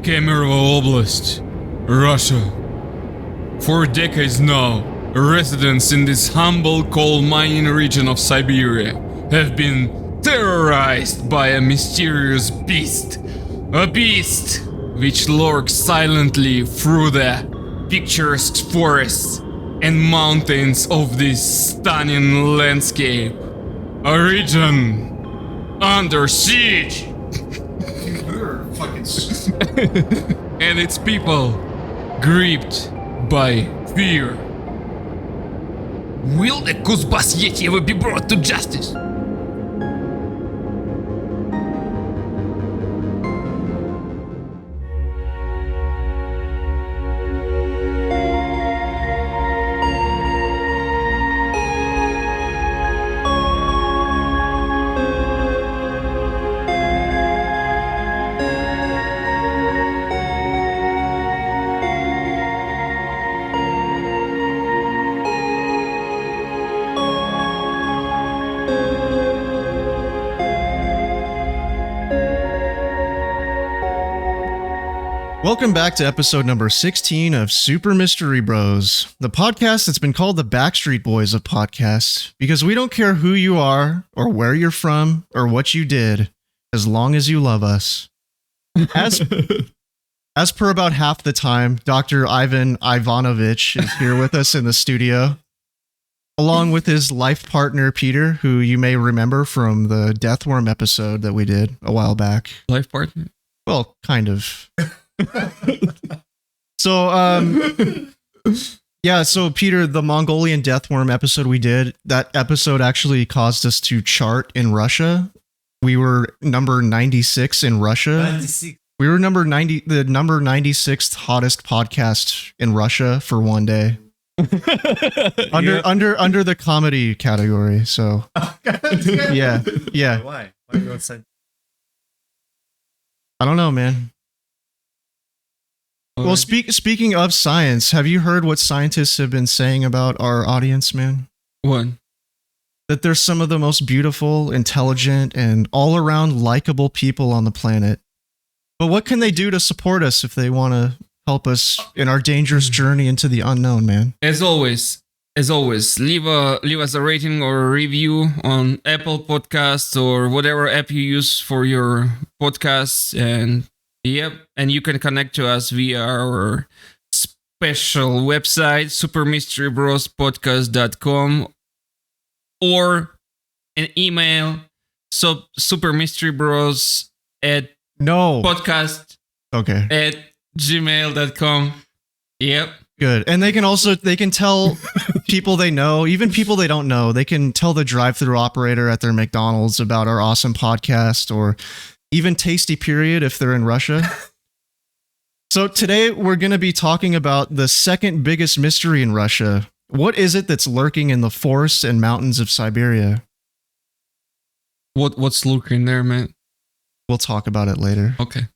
Kemerovo Oblast, Russia. For decades now, residents in this humble coal mining region of Siberia have been terrorized by a mysterious beast. A beast which lurks silently through the picturesque forests and mountains of this stunning landscape. A region under siege. You're fucking And its people gripped by fear. Will the Kuzbass Yeti ever be brought to justice? Welcome back to episode number 16 of Super Mystery Bros, the podcast that's been called the Backstreet Boys of podcasts, because we don't care who you are, or where you're from, or what you did, as long as you love us. As per about half the time, Dr. Ivan Ivanovich is here with us in the studio, along with his life partner, Peter, who you may remember from the Deathworm episode that we did a while back. Life partner? Well, kind of. So, so Peter, the Mongolian Deathworm episode we did, that episode actually caused us to chart in Russia. We were number 96 in Russia. 96. We were the number 96th hottest podcast in Russia for one day. Under the comedy category. So, yeah. Why? Why you outside? I don't know, man. Well, speaking of science, have you heard what scientists have been saying about our audience, man? What? That they're some of the most beautiful, intelligent, and all-around likable people on the planet. But what can they do to support us if they want to help us in our dangerous journey into the unknown, man? As always, leave us a rating or a review on Apple Podcasts or whatever app you use for your podcasts, and you can connect to us via our special website, supermysterybrospodcast.com, or an email, supermysterybros at podcast Okay. at gmail.com. Yep. Good. And they can tell people they know, even people they don't know, they can tell the drive-thru operator at their McDonald's about our awesome podcast, or even Tasty Period if they're in Russia. So today we're going to be talking about the second biggest mystery in Russia. What is it that's lurking in the forests and mountains of Siberia? What's lurking there, man? We'll talk about it later. Okay.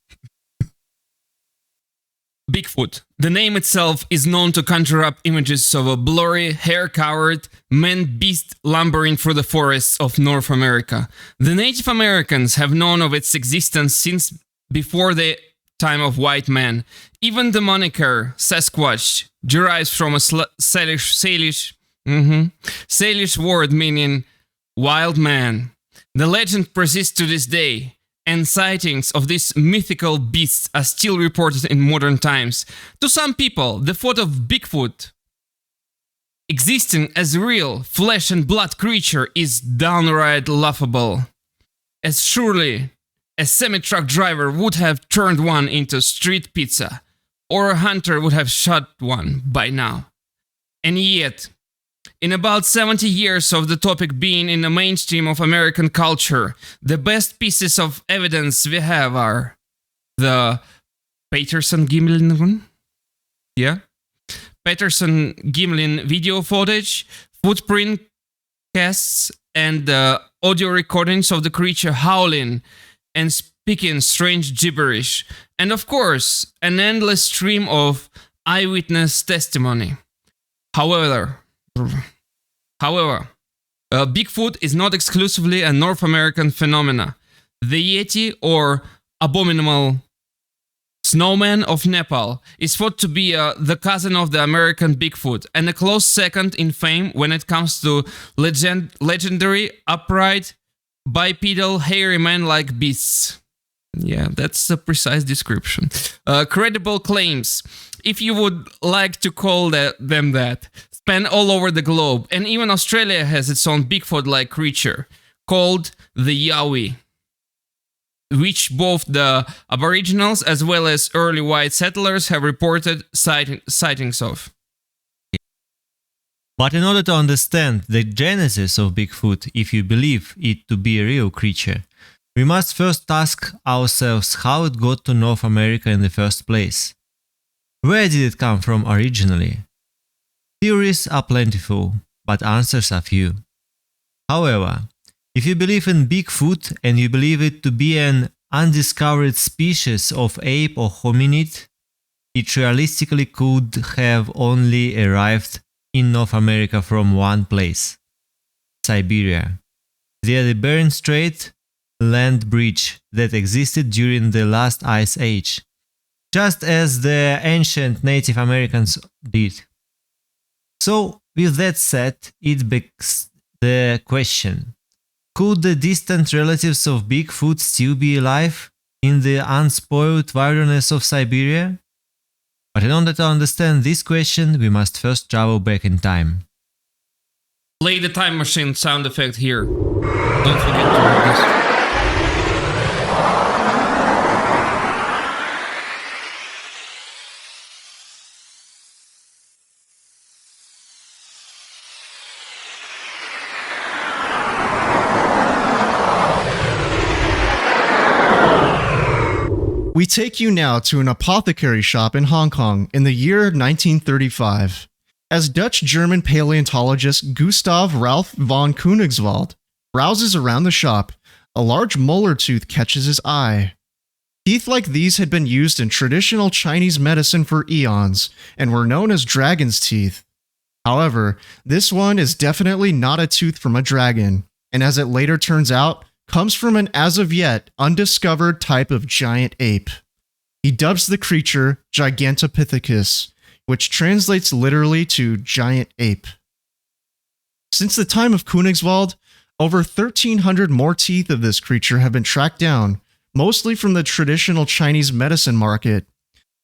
Bigfoot. The name itself is known to conjure up images of a blurry, hair-covered man-beast lumbering through the forests of North America. The Native Americans have known of its existence since before the time of white men. Even the moniker Sasquatch derives from a Salish word meaning wild man. The legend persists to this day, and sightings of these mythical beasts are still reported in modern times. To some people, the thought of Bigfoot existing as a real flesh and blood creature is downright laughable. As surely a semi-truck driver would have turned one into street pizza, or a hunter would have shot one by now. And yet, in about 70 years of the topic being in the mainstream of American culture, the best pieces of evidence we have are the Patterson-Gimlin video footage, footprint casts, and the audio recordings of the creature howling and speaking strange gibberish, and of course, an endless stream of eyewitness testimony. However, Bigfoot is not exclusively a North American phenomena. The Yeti, or abominable Snowman of Nepal is thought to be the cousin of the American Bigfoot and a close second in fame when it comes to legendary, upright, bipedal, hairy man-like beasts. Yeah, that's a precise description. Credible claims, if you would like to call them that, span all over the globe, and even Australia has its own Bigfoot-like creature, called the Yowie, which both the Aboriginals as well as early white settlers have reported sightings of. But in order to understand the genesis of Bigfoot, if you believe it to be a real creature, we must first ask ourselves how it got to North America in the first place. Where did it come from originally? Theories are plentiful, but answers are few. However, if you believe in Bigfoot and you believe it to be an undiscovered species of ape or hominid, it realistically could have only arrived in North America from one place, Siberia, via the Bering Strait land bridge that existed during the last ice age, just as the ancient Native Americans did. So, with that said, it begs the question: could the distant relatives of Bigfoot still be alive in the unspoiled wilderness of Siberia? But in order to understand this question, we must first travel back in time. Play the time machine sound effect here. Don't forget to do this. We take you now to an apothecary shop in Hong Kong in the year 1935. As Dutch-German paleontologist Gustav Ralph von Koenigswald browses around the shop, a large molar tooth catches his eye. Teeth like these had been used in traditional Chinese medicine for eons and were known as dragon's teeth. However, this one is definitely not a tooth from a dragon, and as it later turns out, comes from an as of yet undiscovered type of giant ape. He dubs the creature Gigantopithecus, which translates literally to giant ape. Since the time of Koenigswald, over 1,300 more teeth of this creature have been tracked down, mostly from the traditional Chinese medicine market.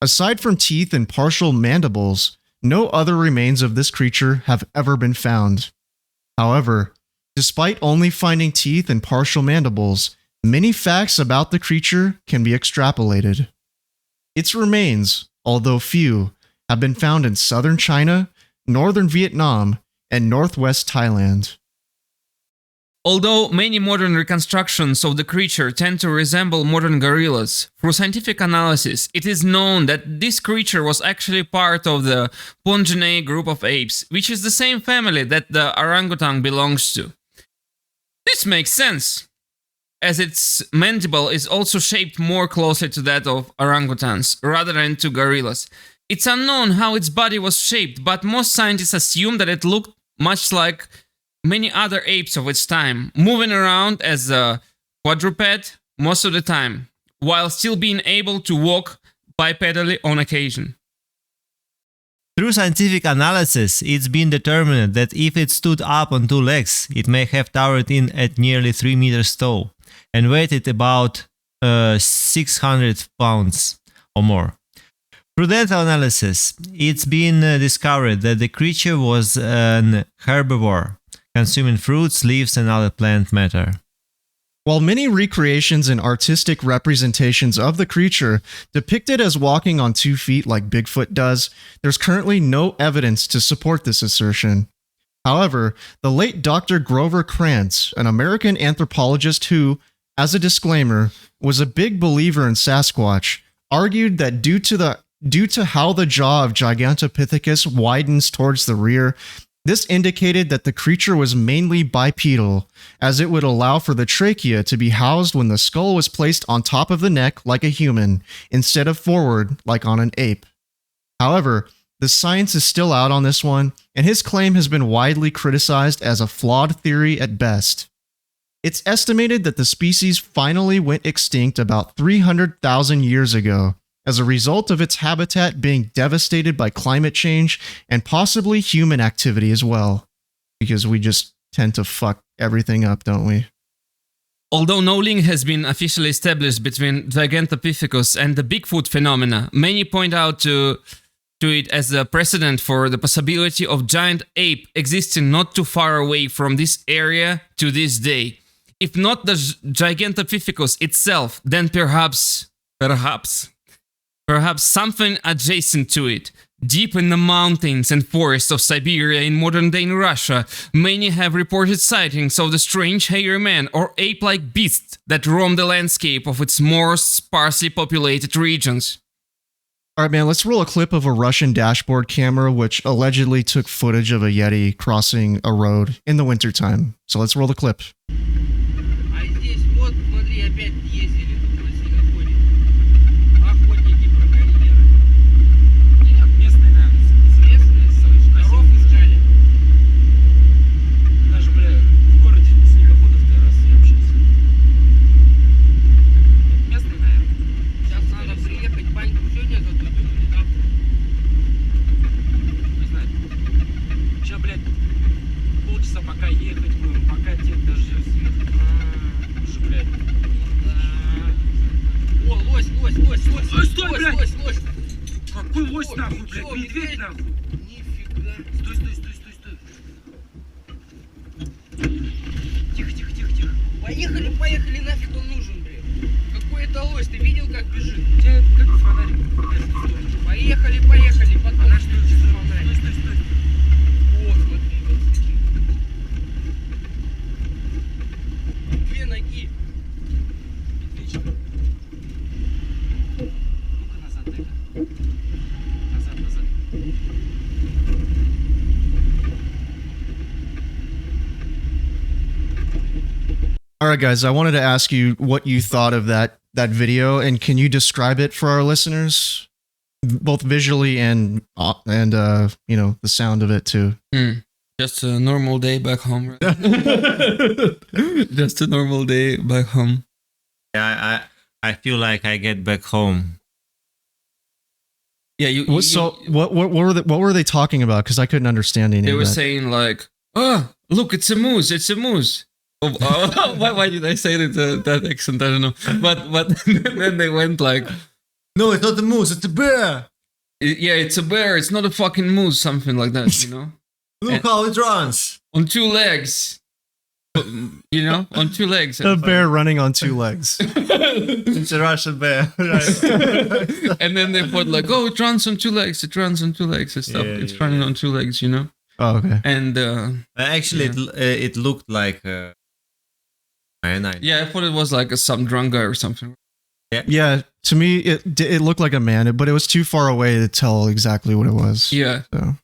Aside from teeth and partial mandibles, no other remains of this creature have ever been found. However, despite only finding teeth and partial mandibles, many facts about the creature can be extrapolated. Its remains, although few, have been found in southern China, northern Vietnam, and northwest Thailand. Although many modern reconstructions of the creature tend to resemble modern gorillas, through scientific analysis, it is known that this creature was actually part of the Pongenae group of apes, which is the same family that the orangutan belongs to. This makes sense, as its mandible is also shaped more closely to that of orangutans rather than to gorillas. It's unknown how its body was shaped, but most scientists assume that it looked much like many other apes of its time, moving around as a quadruped most of the time, while still being able to walk bipedally on occasion. Through scientific analysis, it's been determined that if it stood up on two legs, it may have towered in at nearly 3 meters tall and weighed about 600 pounds or more. Through dental analysis, it's been discovered that the creature was an herbivore, consuming fruits, leaves, and other plant matter. While many recreations and artistic representations of the creature depict it as walking on 2 feet like Bigfoot does, there's currently no evidence to support this assertion. However, the late Dr. Grover Krantz, an American anthropologist who, as a disclaimer, was a big believer in Sasquatch, argued that due to how the jaw of Gigantopithecus widens towards the rear, this indicated that the creature was mainly bipedal, as it would allow for the trachea to be housed when the skull was placed on top of the neck like a human, instead of forward like on an ape. However, the science is still out on this one, and his claim has been widely criticized as a flawed theory at best. It's estimated that the species finally went extinct about 300,000 years ago, as a result of its habitat being devastated by climate change and possibly human activity as well. Because we just tend to fuck everything up, don't we? Although no link has been officially established between Gigantopithecus and the Bigfoot phenomena, many point out to it as a precedent for the possibility of giant ape existing not too far away from this area to this day. If not the Gigantopithecus itself, then perhaps something adjacent to it. Deep in the mountains and forests of Siberia in modern-day Russia, many have reported sightings of the strange hairy man or ape-like beasts that roam the landscape of its more sparsely populated regions. All right, man, let's roll a clip of a Russian dashboard camera which allegedly took footage of a Yeti crossing a road in the wintertime. So let's roll the clip. А здесь вот, смотри, опять ездили, тут красиво ходит. Охотники, браконьеры. Нет, местные, наверное. Местные, коров искали. Даже, бля, в городе снегоходов-то раз не общался. Местные, наверное. Сейчас надо приехать, баньку сегодня затопим или завтра. Не знаю. Сейчас, блядь, полчаса пока ехать будем, пока дед дождется. Уже, блядь. О, лось. Стой, блядь! Лось. Какой лось нахуй, блядь? Всё, Медведь нахуй. Нифига. Стой. Тихо. Поехали, нафиг он нужен, блядь. Какой это лось, ты видел, как бежит? Где, как фонарик? Блядь, стой. Поехали, потом. Она что, стой. О, смотри, вот. Две ноги. Медведь. Ну-ка назад, дай-ка. Назад. All right, guys, I wanted to ask you what you thought of that video, and can you describe it for our listeners, both visually and you know, the sound of it too. Just a normal day back home. Just a normal day back home. Yeah, I feel like I get back home. Yeah, What were they talking about? Because I couldn't understand any they of were that. saying like, "Oh, look, it's a moose." Oh, why did I say that accent? I don't know. But then they went like, No, it's not a moose, it's a bear. yeah, it's a bear. It's not a fucking moose. Something like that, you know. Look how it runs. On two legs. You know, on two legs. A bear running on two legs. It's a Russian bear. And then they put like, oh, it runs on two legs. It runs on two legs and stuff. Yeah, It's running on two legs, you know. Oh, okay. And Actually, it looked like a man. yeah, I thought it was like some drunk guy or something. Yeah, to me, it looked like a man, but it was too far away to tell exactly what it was. Yeah, So,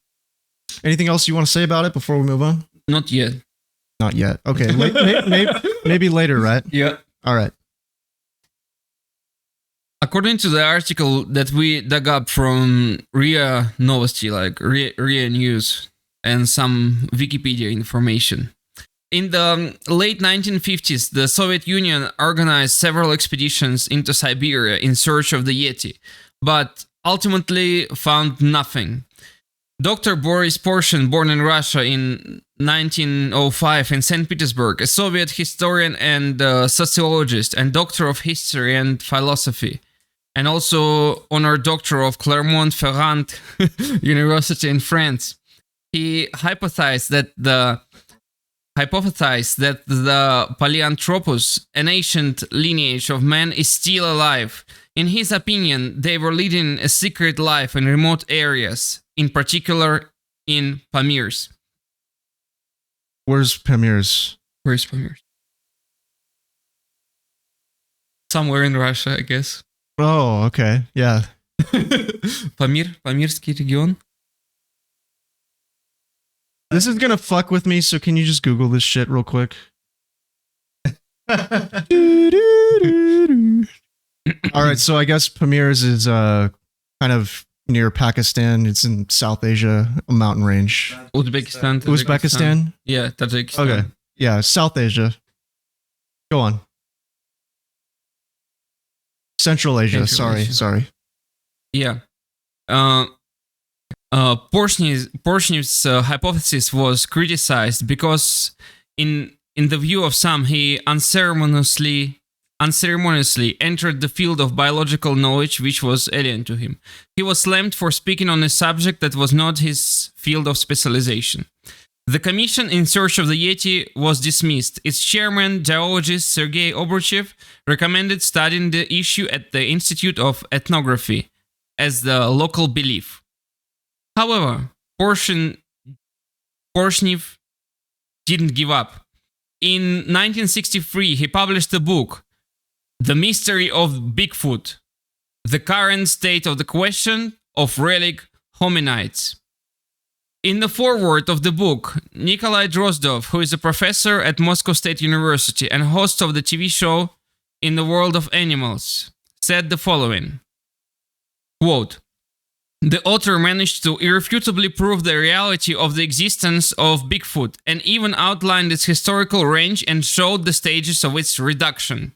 anything else you want to say about it before we move on? not yet. Not yet. Okay, maybe later, right? Yeah. All right. According to the article that we dug up from RIA Novosti, like RIA News, and some Wikipedia information, in the late 1950s, the Soviet Union organized several expeditions into Siberia in search of the Yeti, but ultimately found nothing. Dr. Boris Porshin, born in Russia in 1905 in St. Petersburg, a Soviet historian and sociologist and doctor of history and philosophy, and also honored doctor of Clermont-Ferrand University in France. He hypothesized that the Paleanthropus, an ancient lineage of man, is still alive. In his opinion, they were leading a secret life in remote areas, in particular in Pamirs. Where's Pamirs? Where's Pamirs? Somewhere in Russia, I guess. Oh, okay. Yeah. Pamirский регион. This is gonna fuck with me, so can you just Google this shit real quick? Alright, so I guess Pamirs is kind of near Pakistan. It's in South Asia, a mountain range. Uzbekistan. Uzbekistan? Yeah, Tajikistan. Okay. Yeah, South Asia. Go on. Central Asia. Central Asia. Sorry. Yeah. Porshny's hypothesis was criticized because, in the view of some, he unceremoniously entered the field of biological knowledge which was alien to him. He was slammed for speaking on a subject that was not his field of specialization. The commission in search of the Yeti was dismissed. Its chairman, geologist Sergei Obruchev, recommended studying the issue at the Institute of Ethnography as the local belief. However, Porshnev didn't give up. In 1963, he published a book, The Mystery of Bigfoot, The Current State of the Question of Relic Hominids. In the foreword of the book, Nikolai Drozdov, who is a professor at Moscow State University and host of the TV show In the World of Animals, said the following, quote, "The author managed to irrefutably prove the reality of the existence of Bigfoot and even outlined its historical range and showed the stages of its reduction."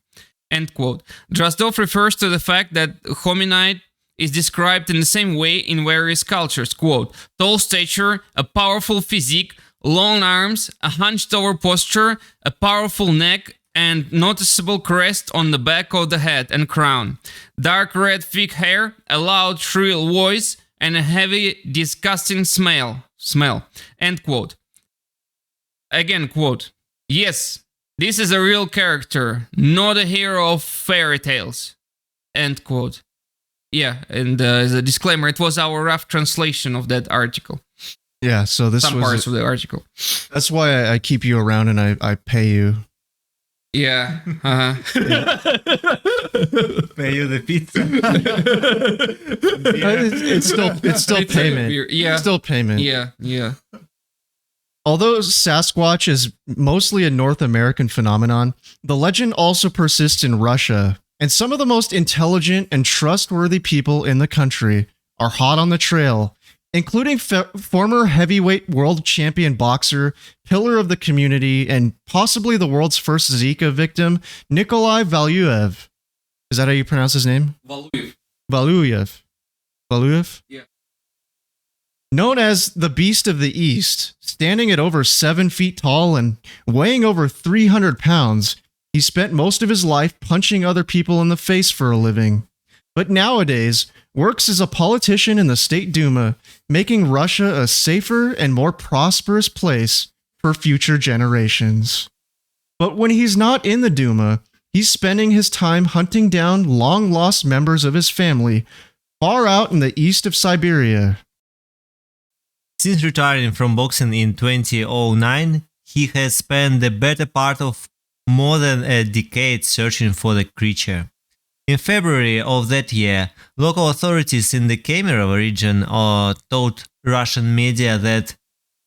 End quote. Drozdov refers to the fact that hominid is described in the same way in various cultures. Quote, "Tall stature, a powerful physique, long arms, a hunched-over posture, a powerful neck, and noticeable crest on the back of the head and crown. Dark red thick hair, a loud shrill voice, and a heavy, disgusting smell. End quote. Again, quote, "Yes, this is a real character, not a hero of fairy tales." End quote. Yeah, and as a disclaimer, it was our rough translation of that article. Yeah, so this Some was parts of the article. that's why I keep you around and I pay you. Yeah. Pay you the pizza. It's still payment. Yeah. Still payment. Yeah. Although Sasquatch is mostly a North American phenomenon, the legend also persists in Russia, and some of the most intelligent and trustworthy people in the country are hot on the trail, including former heavyweight world champion boxer, pillar of the community, and possibly the world's first Zika victim, Nikolai Valuyev. Is that how you pronounce his name? Valuyev. Yeah. Known as the Beast of the East, standing at over 7 feet tall and weighing over 300 pounds, he spent most of his life punching other people in the face for a living. But nowadays, works as a politician in the State Duma, making Russia a safer and more prosperous place for future generations. But when he's not in the Duma, he's spending his time hunting down long-lost members of his family far out in the east of Siberia. Since retiring from boxing in 2009, he has spent the better part of more than a decade searching for the creature. In February of that year, local authorities in the Kemerovo region told Russian media that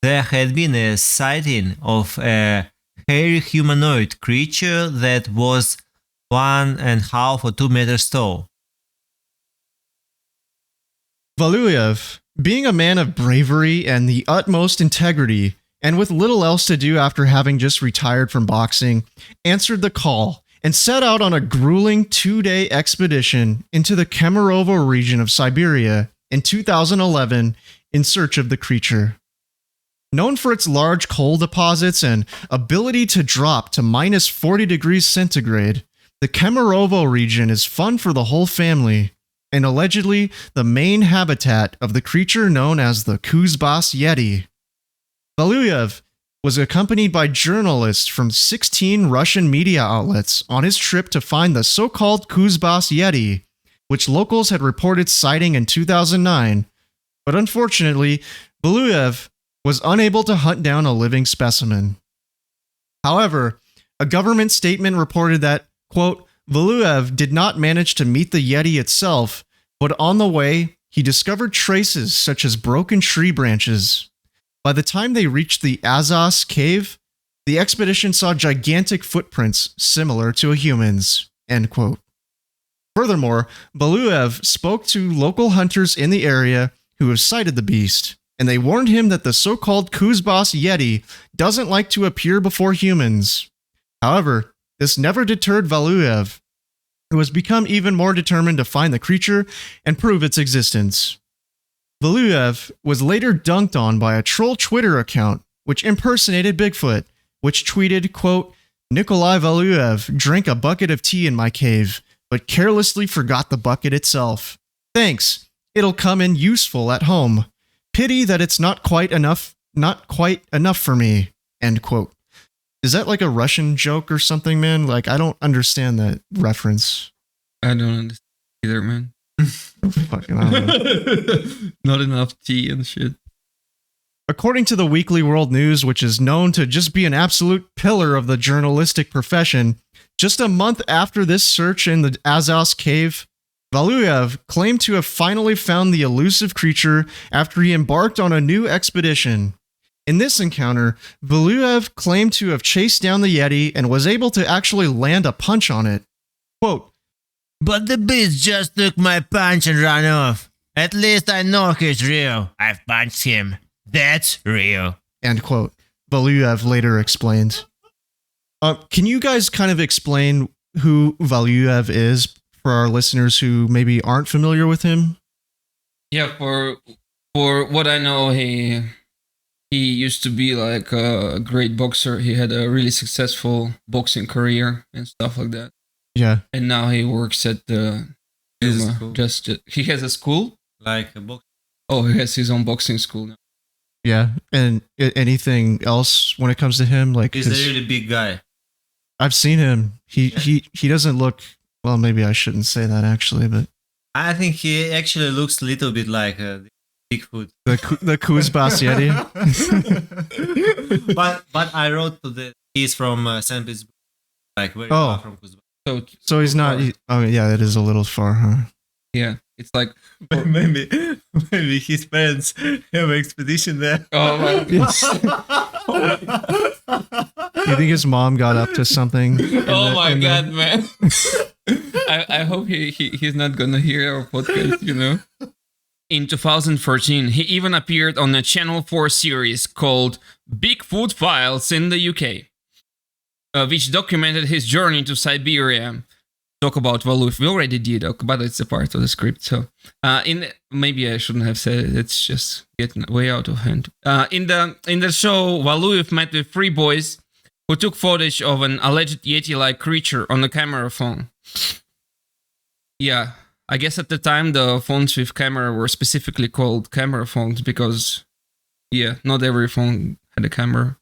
there had been a sighting of a hairy humanoid creature that was 1.5 or 2 meters tall. Valuyev, being a man of bravery and the utmost integrity, and with little else to do after having just retired from boxing, answered the call and set out on a grueling 2-day expedition into the Kemerovo region of Siberia in 2011 in search of the creature. Known for its large coal deposits and ability to drop to minus 40 degrees centigrade, the Kemerovo region is fun for the whole family, and allegedly the main habitat of the creature known as the Kuzbass Yeti. Valuyev was accompanied by journalists from 16 Russian media outlets on his trip to find the so-called Kuzbass Yeti, which locals had reported sighting in 2009, but unfortunately, Valuyev was unable to hunt down a living specimen. However, a government statement reported that, quote, Valuyev did not manage to meet the Yeti itself, but on the way, he discovered traces such as broken tree branches. By the time they reached the Azaz cave, the expedition saw gigantic footprints similar to a human's, end quote. Furthermore, Valuyev spoke to local hunters in the area who have sighted the beast, and they warned him that the so-called Kuzbass Yeti doesn't like to appear before humans. However, this never deterred Valuyev. who has become even more determined to find the creature and prove its existence. Valuev was later dunked on by a troll Twitter account which impersonated Bigfoot, which tweeted, quote, Nikolai Valuev drank a bucket of tea in my cave, but carelessly forgot the bucket itself. Thanks. It'll come in useful at home. Pity that it's not quite enough for me. End quote. Is that like a Russian joke or something, man? Like, I don't understand that reference. I don't understand either, man. Fucking, I don't know. Not enough tea and shit. According to the Weekly World News, which is known to just be an absolute pillar of the journalistic profession, just a month after this search in the Azaz cave, Valuev claimed to have finally found the elusive creature after he embarked on a new expedition. In this encounter, Valuev claimed to have chased down the Yeti and was able to actually land a punch on it. Quote, But the beast just took my punch and ran off. At least I know he's real. I've punched him. That's real. end quote. Valuev later explained. Can you guys kind of explain who Valuev is for our listeners who maybe aren't familiar with him? Yeah, for what I know, he used to be like a great boxer. He had a really successful boxing career and stuff like that. Yeah. And now he works at the he has a school? Like a box. Oh, he has his own boxing school now. Yeah. And anything else when it comes to him? Like, He's a really big guy. I've seen him. He doesn't look, well, maybe I shouldn't say that actually, but I think he actually looks a little bit like Bigfoot. the Kuzbass Yeti. but I wrote to he's from St. Petersburg, like very far from Kuzbass. So he's not. Oh yeah, that is a little far, huh? Yeah, it's like maybe his parents have an expedition there. oh my You think his mom got up to something? oh my god, man! I hope he's not gonna hear our podcast. You know. In 2014, he even appeared on a Channel 4 series called Bigfoot Files in the UK, which documented his journey to Siberia. Talk about Valuev. We already did, but it's a part of the script. So, maybe I shouldn't have said it. It's just getting way out of hand. In the show, Valuev met with three boys who took footage of an alleged Yeti-like creature on a camera phone. Yeah. I guess at the time the phones with camera were specifically called camera phones because, yeah, not every phone had a camera,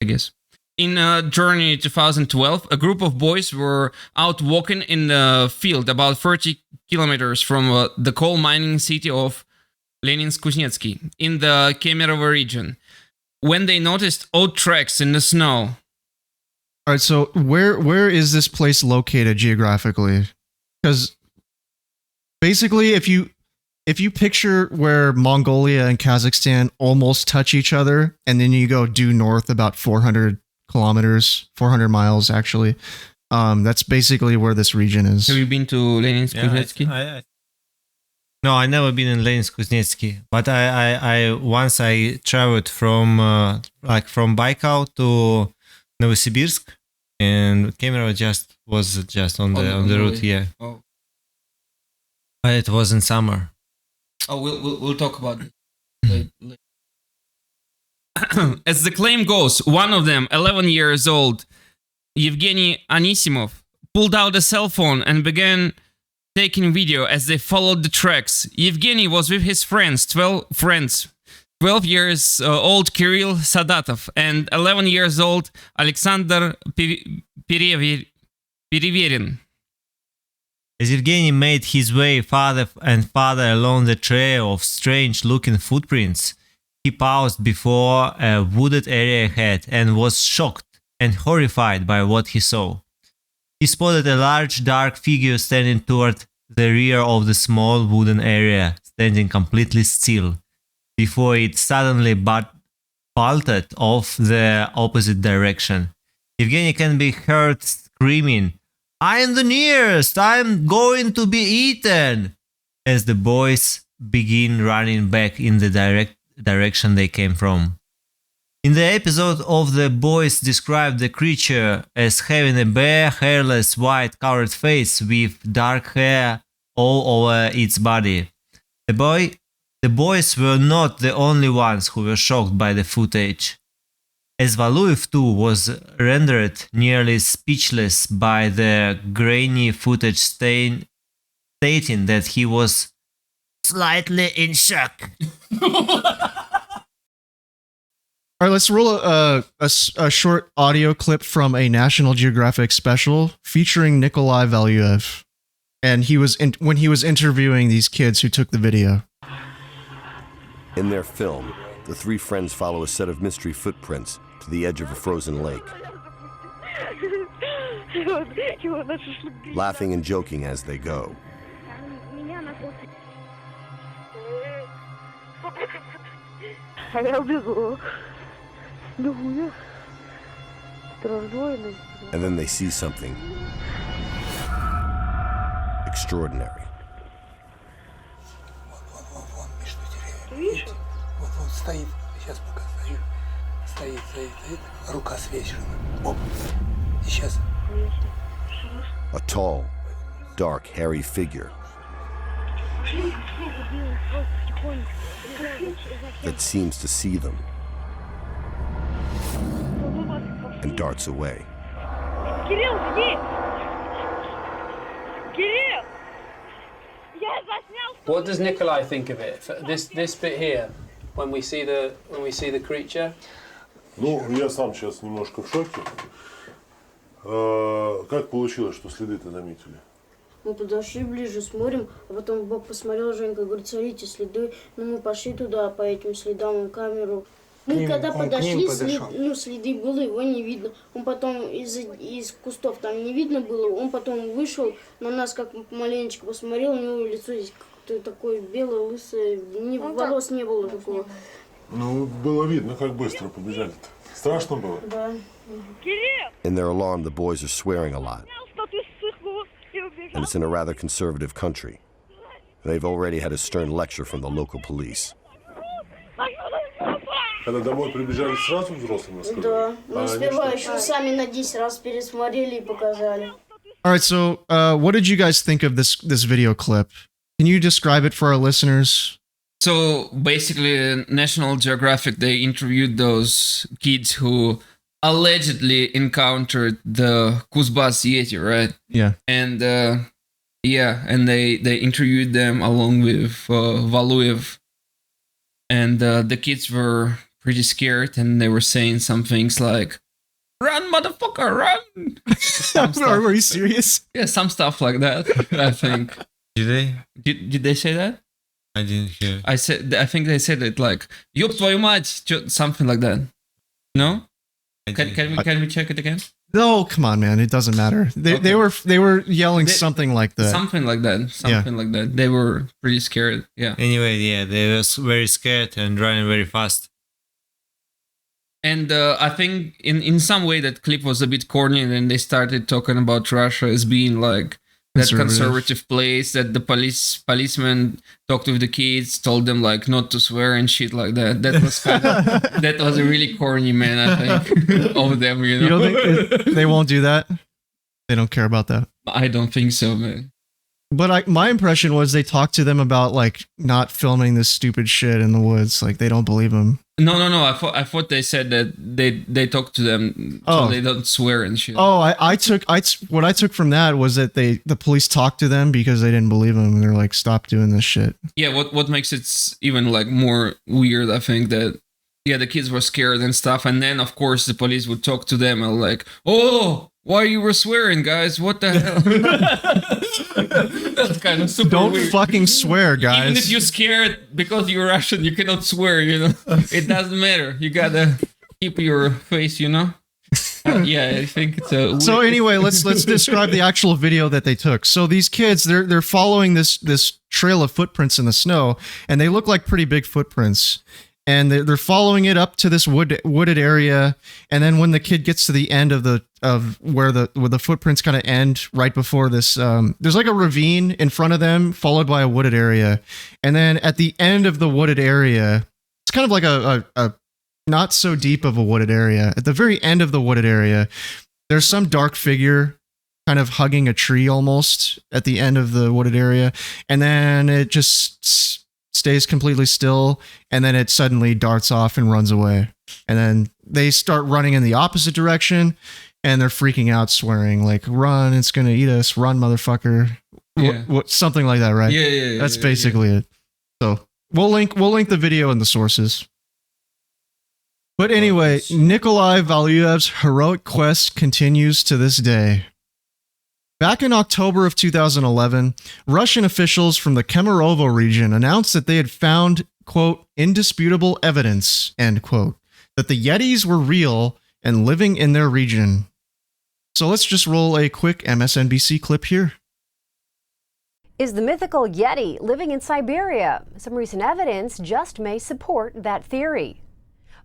I guess. In Journey 2012, a group of boys were out walking in the field about 30 kilometers from the coal mining city of Leninsk-Kuznetsky in the Kemerovo region when they noticed odd tracks in the snow. All right, so where is this place located geographically? Because basically, if you picture where Mongolia and Kazakhstan almost touch each other, and then you go due north about 400 kilometers, 400 miles actually, that's basically where this region is. Have you been to Leninsk-Kuznetsky? No, I never been in Leninsk-Kuznetsky, but I once I traveled from Baikal to Novosibirsk, and Kemerovo was just on the route, yeah. Oh. It was in summer. Oh, we'll talk about it later. As the claim goes, one of them, 11 years old, Yevgeny Anisimov, pulled out a cell phone and began taking video as they followed the tracks. Yevgeny was with his 12 years old Kirill Sadatov and 11 years old Alexander Pereverin. As Evgeny made his way farther and farther along the trail of strange-looking footprints, he paused before a wooded area ahead and was shocked and horrified by what he saw. He spotted a large dark figure standing toward the rear of the small wooden area, standing completely still, before it suddenly bolted off the opposite direction. Evgeny can be heard screaming, "I'm the nearest! I'm going to be eaten!" as the boys begin running back in the direction they came from. In the episode of the boys described the creature as having a bare, hairless, white covered face with dark hair all over its body. The boys were not the only ones who were shocked by the footage, as Valuev too was rendered nearly speechless by the grainy footage stating that he was slightly in shock. All right, let's roll a short audio clip from a National Geographic special featuring Nikolai Valuev, and when he was interviewing these kids who took the video. In their film, the three friends follow a set of mystery footprints to the edge of a frozen lake, laughing and joking as they go. And then they see something extraordinary. Вот стоит, сейчас показаю. Стоит, рука свечена. Оп. И сейчас. A tall, dark, hairy figure that seems to see them and darts away. What does Nikolai think of it? This bit here, when we see the creature. Ну, я сам сейчас немножко в шоке. Как получилось, что следы-то заметили? Мы подошли ближе, смотрим, а потом Бог посмотрел, Женька говорит, смотрите, следы. Ну, мы пошли туда, по этим следам, он камеру. Мы когда подошли, следы было, его не видно. Он потом из кустов там не видно было, он потом вышел, на нас как маленечко посмотрел, у него лицо здесь как-то такое белое, лысое, волос не было такого. Ну, было видно, как быстро побежали-то. Страшно было? Да. In their alarm, the boys are swearing a lot. And it's in a rather conservative country. They've already had a stern lecture from the local police. Когда домой прибежали, сразу взрослым рассказали? Да, мы сперва еще сами на 10 раз пересмотрели и показали. All right, so what did you guys think of this video clip? Can you describe it for our listeners? So basically, National Geographic, they interviewed those kids who allegedly encountered the Kuzbass Yeti, right? Yeah. And and they interviewed them along with Valuev. And the kids were pretty scared, and they were saying some things like, "Run, motherfucker, run!" Are you serious? Yeah, some stuff like that, I think. Did they? Did they say that? I didn't hear. I think they said it like "Ёб твою мать," something like that. No? Can we check it again? No, come on, man. It doesn't matter. They were yelling something like that. Something like that. Something like that. They were pretty scared. Yeah. Anyway, yeah, they were very scared and running very fast. And I think in some way that clip was a bit corny, and then they started talking about Russia as being like that conservative place, that the policeman talked with the kids, told them like not to swear and shit like that. That was that was a really corny, man, I think, of them, you know. You don't think they won't do that? They don't care about that. I don't think so, man. But my impression was they talked to them about like not filming this stupid shit in the woods. Like they don't believe them. No. I thought they said that they talked to them so they don't swear and shit. Oh, what I took from that was that the police talked to them because they didn't believe them. And they're like, stop doing this shit. Yeah, what makes it even like more weird, I think, that the kids were scared and stuff, and then of course the police would talk to them and like, oh, why you were swearing, guys? What the hell? That's kind of super Don't weird. fucking swear, guys. Even if you're scared because you're Russian, you cannot swear, you know? It doesn't matter. You gotta keep your face, you know? Yeah, I think it's a... So anyway, let's describe the actual video that they took. So these kids, they're following this trail of footprints in the snow, and they look like pretty big footprints. And they're following it up to this wooded area, and then when the kid gets to the end of where the footprints kind of end, right before this, there's like a ravine in front of them, followed by a wooded area, and then at the end of the wooded area, it's kind of like a not so deep of a wooded area. At the very end of the wooded area, there's some dark figure kind of hugging a tree almost at the end of the wooded area. And then it just stays completely still. And then it suddenly darts off and runs away. And then they start running in the opposite direction and they're freaking out, swearing like, run, it's going to eat us. Run, motherfucker. Yeah. Something like that, right? Yeah. That's basically it. So we'll link the video and the sources. But anyway, Nikolai Valuev's heroic quest continues to this day. Back in October of 2011, Russian officials from the Kemerovo region announced that they had found, quote, indisputable evidence, end quote, that the Yetis were real and living in their region. So let's just roll a quick MSNBC clip here. Is the mythical Yeti living in Siberia? Some recent evidence just may support that theory.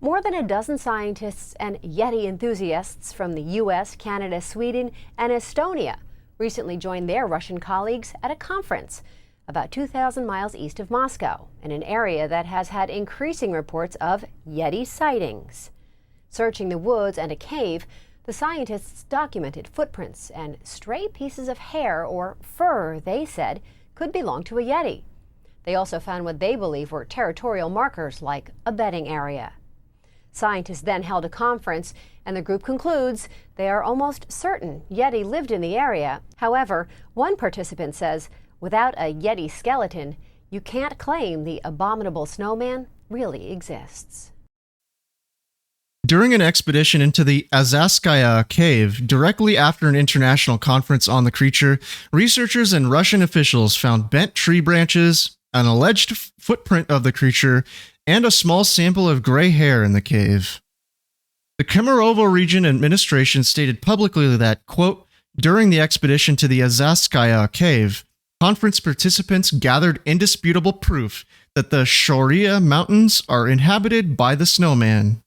More than a dozen scientists and Yeti enthusiasts from the US, Canada, Sweden, and Estonia recently joined their Russian colleagues at a conference about 2,000 miles east of Moscow, in an area that has had increasing reports of Yeti sightings. Searching the woods and a cave, the scientists documented footprints and stray pieces of hair or fur they said could belong to a Yeti. They also found what they believe were territorial markers like a bedding area. Scientists then held a conference, and the group concludes they are almost certain Yeti lived in the area. However, one participant says, without a Yeti skeleton, you can't claim the abominable snowman really exists. During an expedition into the Azazskaya cave, directly after an international conference on the creature, researchers and Russian officials found bent tree branches, an alleged footprint of the creature, and a small sample of gray hair in the cave. The Kemerovo region administration stated publicly that, quote, during the expedition to the Azazskaya cave, conference participants gathered indisputable proof that the Shoria mountains are inhabited by the snowman.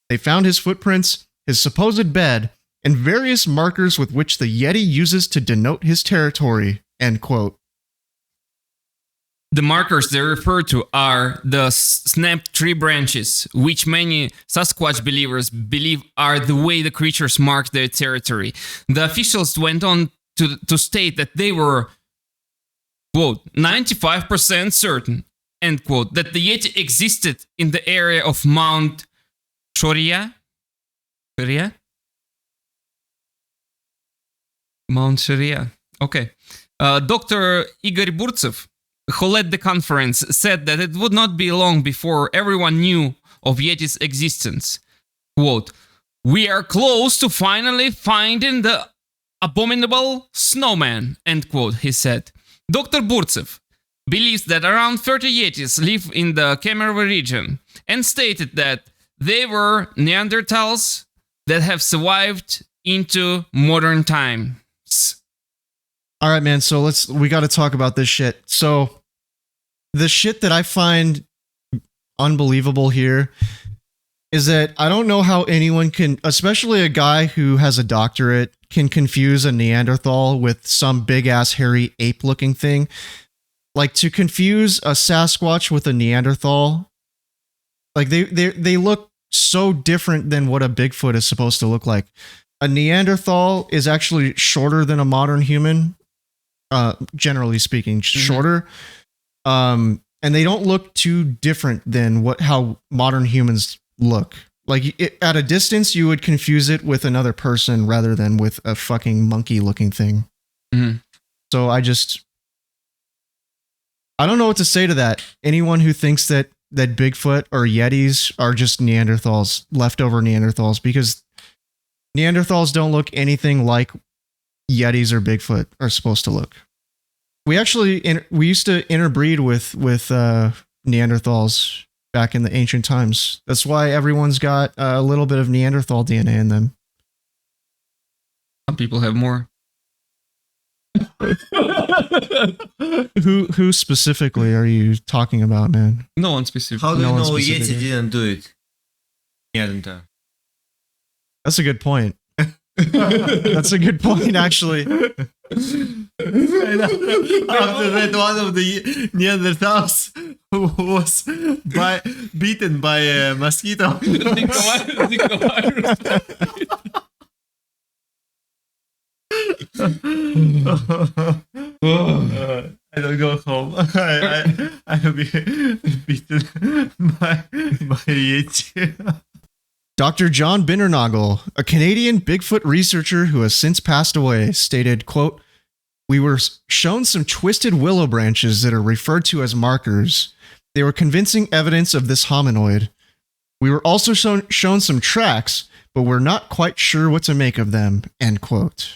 They found his footprints, his supposed bed, and various markers with which the Yeti uses to denote his territory, end quote. The markers they refer to are the snapped tree branches, which many Sasquatch believers believe are the way the creatures mark their territory. The officials went on to state that they were, quote, 95% certain, end quote, that the Yeti existed in the area of Mount Shoria? Mount Shoria. Okay. Dr. Igor Burtsev, who led the conference, said that it would not be long before everyone knew of Yeti's existence. Quote, we are close to finally finding the abominable snowman, end quote, he said. Dr. Burtsev believes that around 30 Yetis live in the Kemerovo region and stated that they were Neanderthals that have survived into modern times. All right, man. So we got to talk about this shit. So the shit that I find unbelievable here is that I don't know how anyone can, especially a guy who has a doctorate, can confuse a Neanderthal with some big ass hairy ape looking thing. Like, to confuse a Sasquatch with a Neanderthal, like they look so different than what a Bigfoot is supposed to look like. A Neanderthal is actually shorter than a modern human. Generally speaking, shorter. And they don't look too different than how modern humans look. Like, at a distance, you would confuse it with another person rather than with a fucking monkey looking thing. Mm-hmm. So I don't know what to say to that. Anyone who thinks that Bigfoot or Yetis are just Neanderthals, leftover Neanderthals, because Neanderthals don't look anything like Yetis or Bigfoot are supposed to look. We used to interbreed with Neanderthals back in the ancient times. That's why everyone's got a little bit of Neanderthal DNA in them. Some people have more. Who specifically are you talking about, man? No one specific. How do you No one know specific. Yeti didn't do it? Yeah, That's a good point. That's a good point, actually. After that, one of the Neanderthals was bitten by a mosquito. I don't go home. I will be beaten by Yeti. Dr. John Bindernagel, a Canadian Bigfoot researcher who has since passed away, stated, quote, "We were shown some twisted willow branches that are referred to as markers. They were convincing evidence of this hominoid. We were also shown some tracks, but we're not quite sure what to make of them," end quote.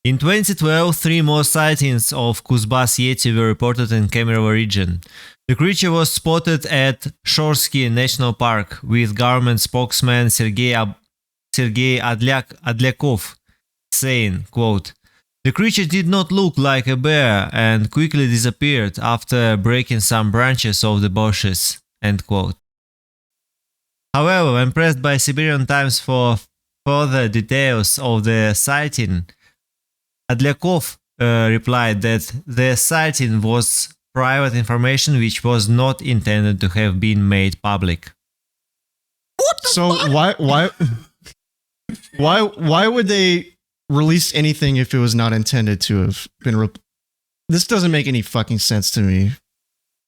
In 2012, 3 more sightings of Kuzbass Yeti were reported in Kemerovo region. The creature was spotted at Shorsky National Park, with government spokesman Sergei Adlyakov saying, quote, "The creature did not look like a bear and quickly disappeared after breaking some branches of the bushes," end quote. However, when pressed by Siberian Times for further details of the sighting, Adlyakov replied that the sighting was private information which was not intended to have been made public. So why would they release anything if it was not intended to have been? This doesn't make any fucking sense to me.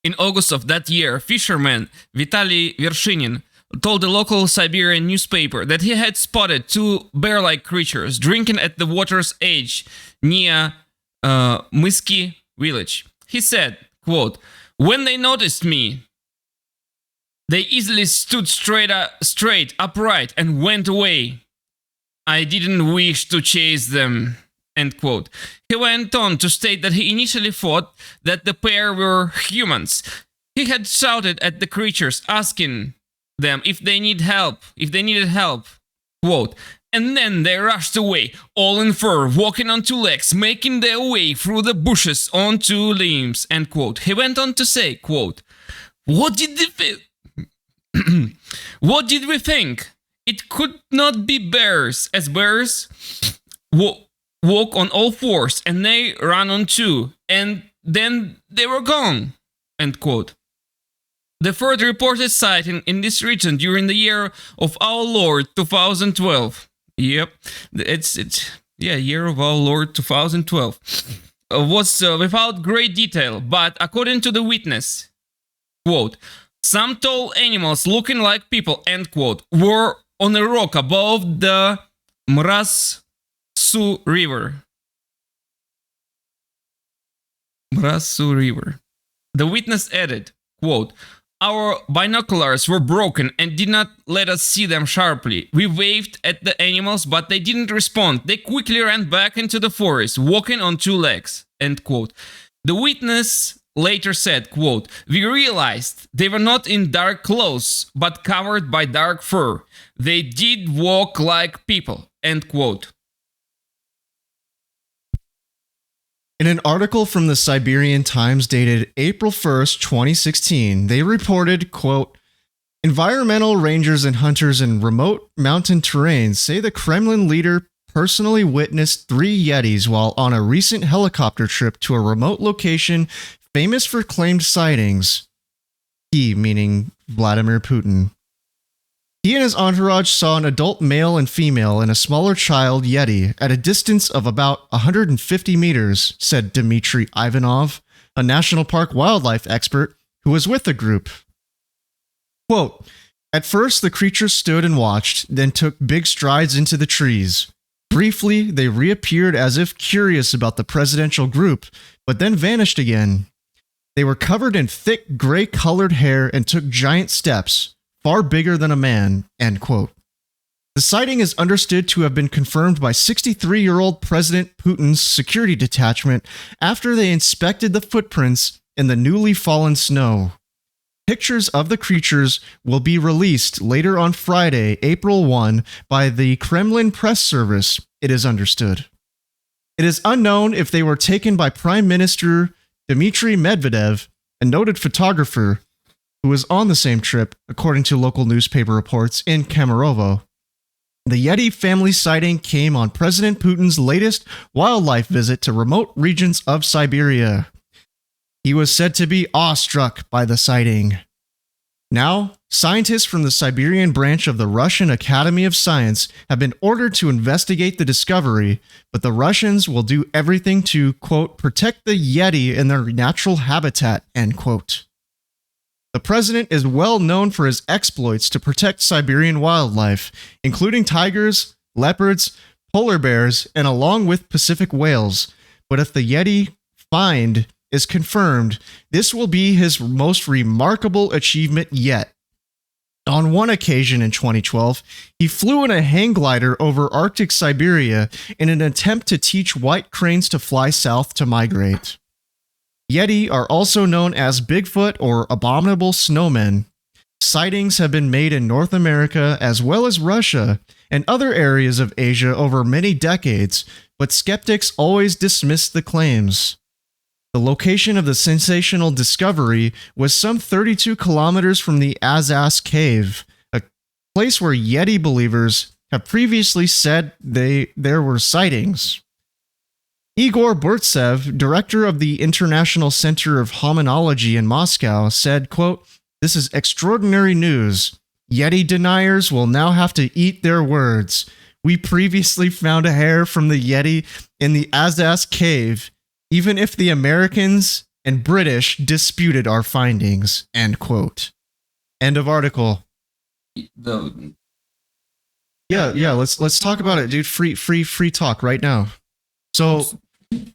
In August of that year, fisherman Vitaly Vershinin told the local Siberian newspaper that he had spotted 2 bear-like creatures drinking at the water's edge near Mysky village. He said, quote, "When they noticed me, they easily stood straight upright and went away. I didn't wish to chase them," end quote. He went on to state that he initially thought that the pair were humans. He had shouted at the creatures, asking them if they needed help, quote, "And then they rushed away, all in fur, walking on 2 legs, making their way through the bushes on 2 limbs," end quote. He went on to say, quote, What did we think? It could not be bears, as bears walk on all 4s, and they run on 2, and then they were gone," end quote. The third reported sighting in this region during the year of our Lord 2012. Yep, it's year of our Lord 2012. Was without great detail, but according to the witness, quote, "Some tall animals looking like people," end quote, "were on a rock above the Mrazu River. The witness added, quote, "Our binoculars were broken and did not let us see them sharply. We waved at the animals, but they didn't respond. They quickly ran back into the forest, walking on 2 legs," end quote. The witness later said, quote, "We realized they were not in dark clothes, but covered by dark fur. They did walk like people," end quote. In an article from the Siberian Times dated April 1st, 2016, they reported, quote, "Environmental rangers and hunters in remote mountain terrains say the Kremlin leader personally witnessed 3 Yetis while on a recent helicopter trip to a remote location famous for claimed sightings." He, meaning Vladimir Putin. He and his entourage saw an adult male and female and a smaller child Yeti at a distance of about 150 meters, said Dmitry Ivanov, a national park wildlife expert who was with the group. Quote, "At first, the creature stood and watched, then took big strides into the trees. Briefly, they reappeared as if curious about the presidential group, but then vanished again. They were covered in thick gray-colored hair and took giant steps, far bigger than a man," end quote. The sighting is understood to have been confirmed by 63-year-old President Putin's security detachment after they inspected the footprints in the newly fallen snow. Pictures of the creatures will be released later on Friday, April 1, by the Kremlin press service, it is understood. It is unknown if they were taken by Prime Minister Dmitry Medvedev, a noted photographer who was on the same trip, according to local newspaper reports in Kemerovo. The Yeti family sighting came on President Putin's latest wildlife visit to remote regions of Siberia. He was said to be awestruck by the sighting. Now, scientists from the Siberian branch of the Russian Academy of Science have been ordered to investigate the discovery, but the Russians will do everything to, quote, protect the Yeti in their natural habitat, end quote. The president is well known for his exploits to protect Siberian wildlife, including tigers, leopards, polar bears, and along with Pacific whales. But if the Yeti find is confirmed, this will be his most remarkable achievement yet. On one occasion in 2012, he flew in a hang glider over Arctic Siberia in an attempt to teach white cranes to fly south to migrate. Yeti are also known as Bigfoot or abominable snowmen. Sightings have been made in North America as well as Russia and other areas of Asia over many decades, but skeptics always dismiss the claims. The location of the sensational discovery was some 32 kilometers from the Azaz Cave, a place where Yeti believers have previously said there were sightings. Igor Burtsev, director of the International Center of Hominology in Moscow, said, quote, "This is extraordinary news. Yeti deniers will now have to eat their words. We previously found a hair from the Yeti in the Azaz Cave, even if the Americans and British disputed our findings," end quote. End of article. Yeah, let's talk about it, dude. Free talk right now. So,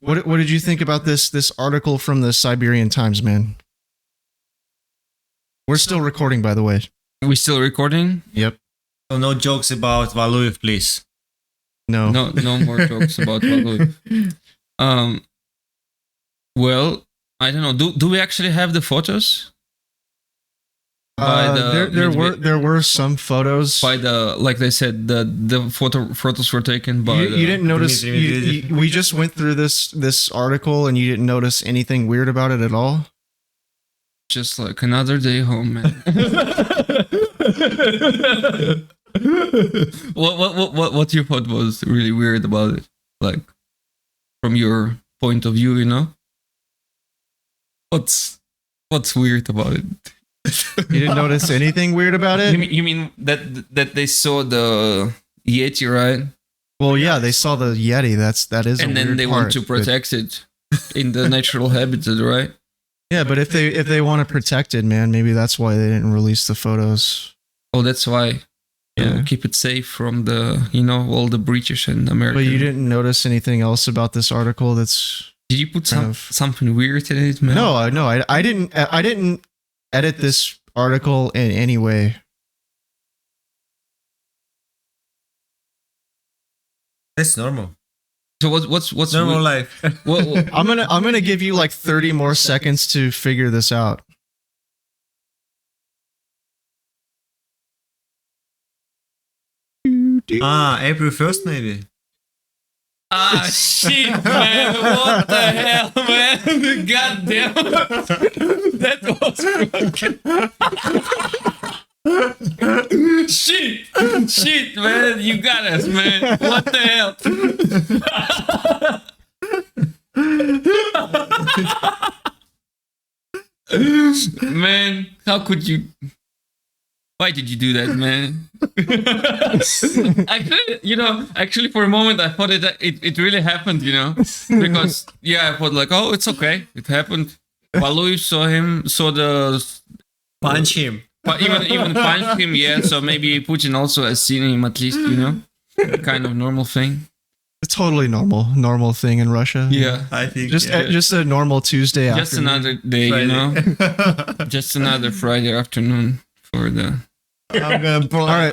what did you think about this article from the Siberian Times, man? We're still recording, by the way. Are we still recording? Yep. So no jokes about Valuev, please. No more jokes about Valuev. Well, I don't know. Do we actually have the photos? There were some photos. By the, like they said, the photos were taken by. You didn't notice. We just went through this article, and you didn't notice anything weird about it at all. Just like another day home, man. What you thought was really weird about it, like from your point of view, you know? What's weird about it? You didn't notice anything weird about it? You mean that they saw the Yeti, right? Well, yeah, they saw the Yeti. That is. And then they want to protect it in the natural habitat, right? Yeah, but if they want to protect it, man, maybe that's why they didn't release the photos. Oh, that's why. Yeah, keep it safe from the all the British and American. But you didn't notice anything else about this article that's. Did you put something weird in it, man? No, I didn't edit this article in any way. That's normal. So what's normal life? Well, I'm gonna give you like 30 more seconds to figure this out. April 1st maybe. Ah, shit, man. What the hell, man? God damn it. That was fucking... Shit, man. You got us, man. What the hell? Man, how could you... Why did you do that, man? Actually, for a moment, I thought it really happened, because I thought like, oh, it's okay, it happened. Valuev saw the punch him, even punched him, yeah. So maybe Putin also has seen him at least, kind of normal thing. It's totally normal thing in Russia. Yeah, I think just a normal Tuesday afternoon. Just another day, Friday. Just another Friday afternoon for the. I'm gonna pull. All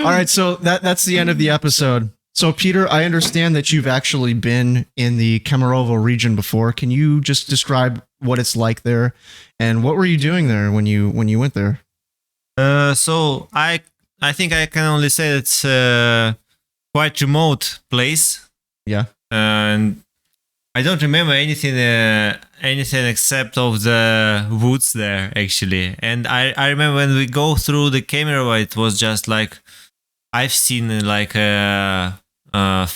right. So that's the end of the episode. So Peter, I understand that you've actually been in the Kemerovo region before. Can you just describe what it's like there, and what were you doing there when you went there? So I think I can only say it's a quite remote place. Yeah. And I don't remember anything except of the woods there, actually. And I remember when we go through the Kemerovo, it was just like I've seen like a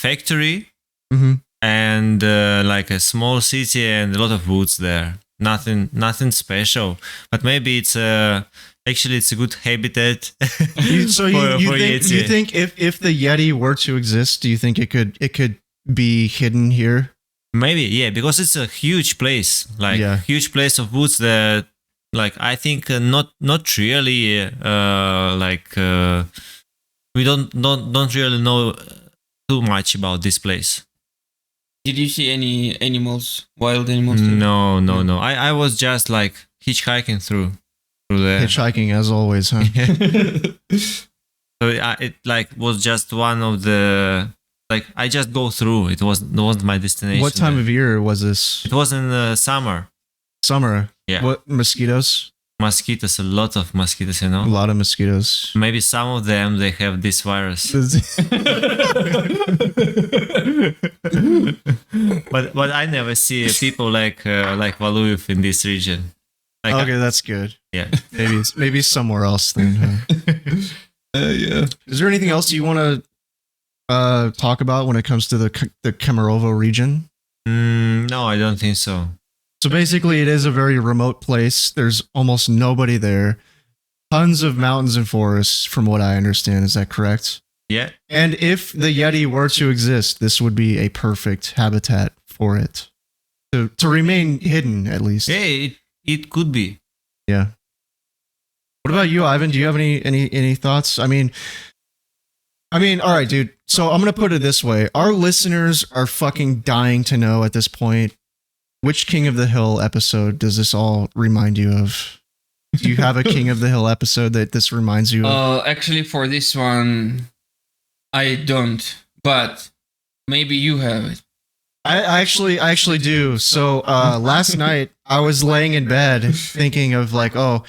factory, mm-hmm. and and like a small city and a lot of woods there. Nothing special, but maybe it's actually it's a good habitat. So you think if the Yeti were to exist, do you think it could be hidden here? Maybe, yeah, because it's a huge place, huge place of woods that, like, I think not really, we don't really know too much about this place. Did you see any animals, wild animals? No. I was just like hitchhiking through there. Hitchhiking as always, huh? So it like was just one of the. Like, I just go through. It wasn't my destination. What time of year was this? It was in summer. Summer? Yeah. What, mosquitoes? Mosquitoes, a lot of mosquitoes, you know? A lot of mosquitoes. Maybe some of them, they have this virus. but I never see people like Valuyev in this region. Like, okay, that's good. Yeah. Maybe somewhere else then. Huh? Yeah. Is there anything else you want to talk about when it comes to the Kemerovo region? No, I don't think so. So basically, it is a very remote place. There's almost nobody there. Tons of mountains and forests, from what I understand. Is that correct? Yeah. And if the Yeti were to exist, this would be a perfect habitat for it to remain hidden, at least. Yeah, it could be. Yeah. What about you, Ivan? Do you have any thoughts? I mean, all right, dude. So I'm going to put it this way. Our listeners are fucking dying to know at this point, which King of the Hill episode does this all remind you of? Do you have a King of the Hill episode that this reminds you of? Actually, for this one, I don't. But maybe you have it. I actually do. So last night, I was laying in bed thinking of like, oh,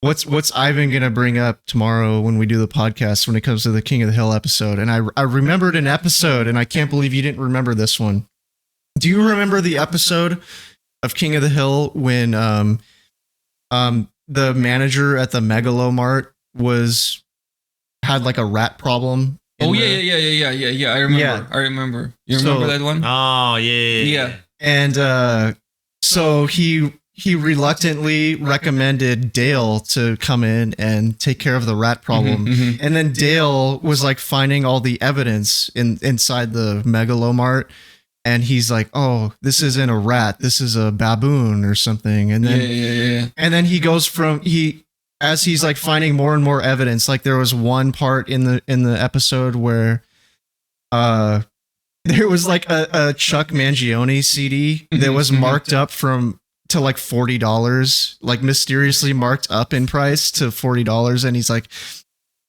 what's Ivan gonna bring up tomorrow when we do the podcast when it comes to the King of the Hill episode? And I remembered an episode, and I can't believe you didn't remember this one. Do you remember the episode of King of the Hill when the manager at the Megalomart had like a rat problem? Oh yeah. I remember. You remember that one? Oh yeah. And so he reluctantly recommended Dale to come in and take care of the rat problem. Mm-hmm. And then Dale was like finding all the evidence inside the Megalomart. And he's like, oh, this isn't a rat. This is a baboon or something. And then, yeah. And then he goes as he's like finding more and more evidence. Like there was one part in the episode where, there was like a Chuck Mangione CD that was marked up to like $40, like mysteriously marked up in price to $40. And he's like,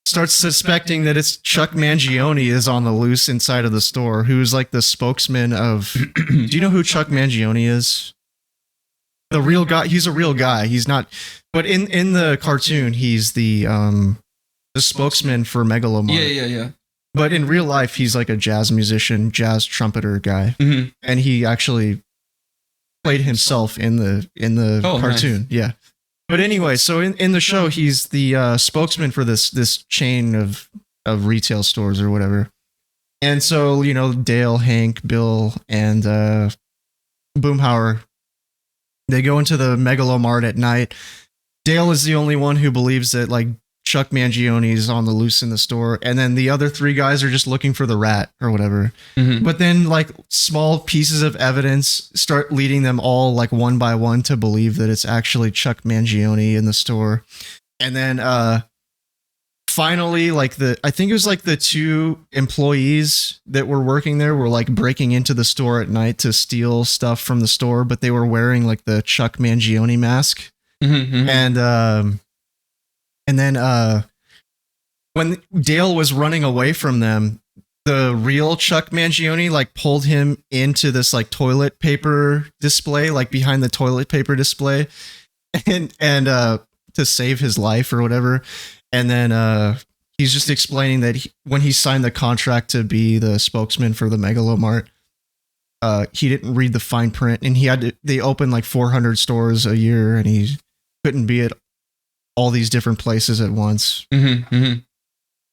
starts suspecting that it's Chuck Mangione is on the loose inside of the store, who's like the spokesman of, do you know who Chuck Mangione is? The real guy. He's a real guy. He's not, but in the cartoon, he's the spokesman for Megalomart. Yeah. But in real life, he's like a jazz musician, jazz trumpeter guy. Mm-hmm. And he actually played himself in the cartoon. Nice. Yeah. But anyway, so in the show, he's the spokesman for this chain of retail stores or whatever. And so, you know, Dale, Hank, Bill, and Boomhauer, they go into the Megalomart at night. Dale is the only one who believes that like Chuck Mangione is on the loose in the store. And then the other three guys are just looking for the rat or whatever. Mm-hmm. But then like small pieces of evidence start leading them all like one by one to believe that it's actually Chuck Mangione in the store. And then finally, like I think it was like the two employees that were working there were like breaking into the store at night to steal stuff from the store, but they were wearing like the Chuck Mangione mask. Mm-hmm. And then when Dale was running away from them, the real Chuck Mangione like pulled him into this like toilet paper display, like behind the toilet paper display, and to save his life or whatever. And then he's just explaining that when he signed the contract to be the spokesman for the Megalomart, he didn't read the fine print, and they opened like 400 stores a year, and he couldn't be at all these different places at once. Mm-hmm.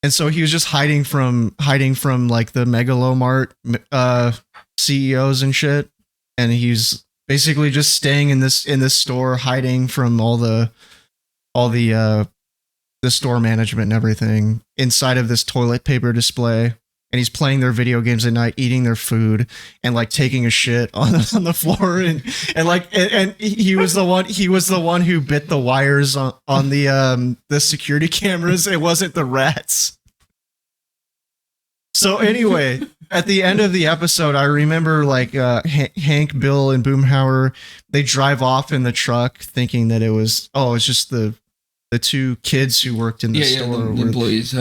And so he was just hiding from like the Megalomart CEOs and shit, and he's basically just staying in this store, hiding from all the store management and everything inside of this toilet paper display. And he's playing their video games at night, eating their food, and like taking a shit on the floor, and he was the one who bit the wires on the security cameras. It wasn't the rats. So anyway, at the end of the episode, I remember like Hank, Bill, and Boomhauer, they drive off in the truck thinking that it's just the two kids who worked in the store. The employees.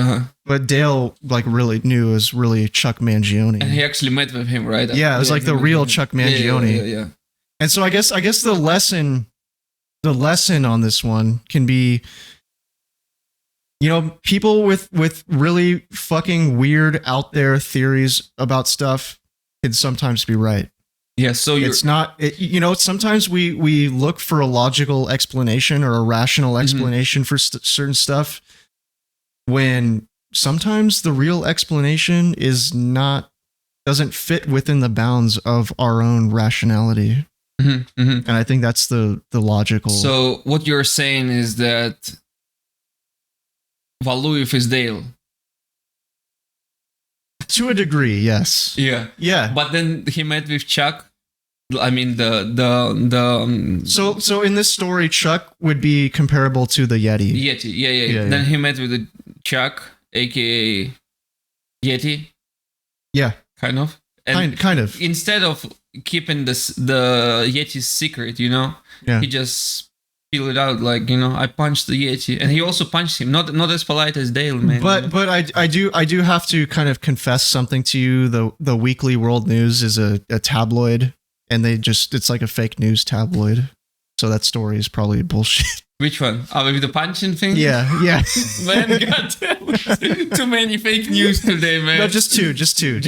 But Dale like really knew it was really Chuck Mangione. And he actually met with him, right? Yeah, it was like the real Chuck Mangione. Yeah. And so I guess the lesson on this one can be, people with really fucking weird out there theories about stuff can sometimes be right. Yeah, so it's not, sometimes we look for a logical explanation or a rational explanation for certain stuff, when sometimes the real explanation doesn't fit within the bounds of our own rationality. And I think that's the logical. So what you're saying is that Valuyev is Dale. To a degree, yes. Yeah. But then he met with Chuck. I mean, So in this story, Chuck would be comparable to the Yeti. Yeti, yeah. Then he met with the Chuck, aka Yeti. Yeah, kind of. And kind of. Instead of keeping the Yeti's secret, he just spilled it out. Like, I punched the Yeti, and he also punched him. Not as polite as Dale, man. But I do have to kind of confess something to you. The Weekly World News is a tabloid. And it's like a fake news tabloid. So that story is probably bullshit. Which one? With the punching thing? Yeah. Man, goddamn. Too many fake news today, man. No, just two. Just two.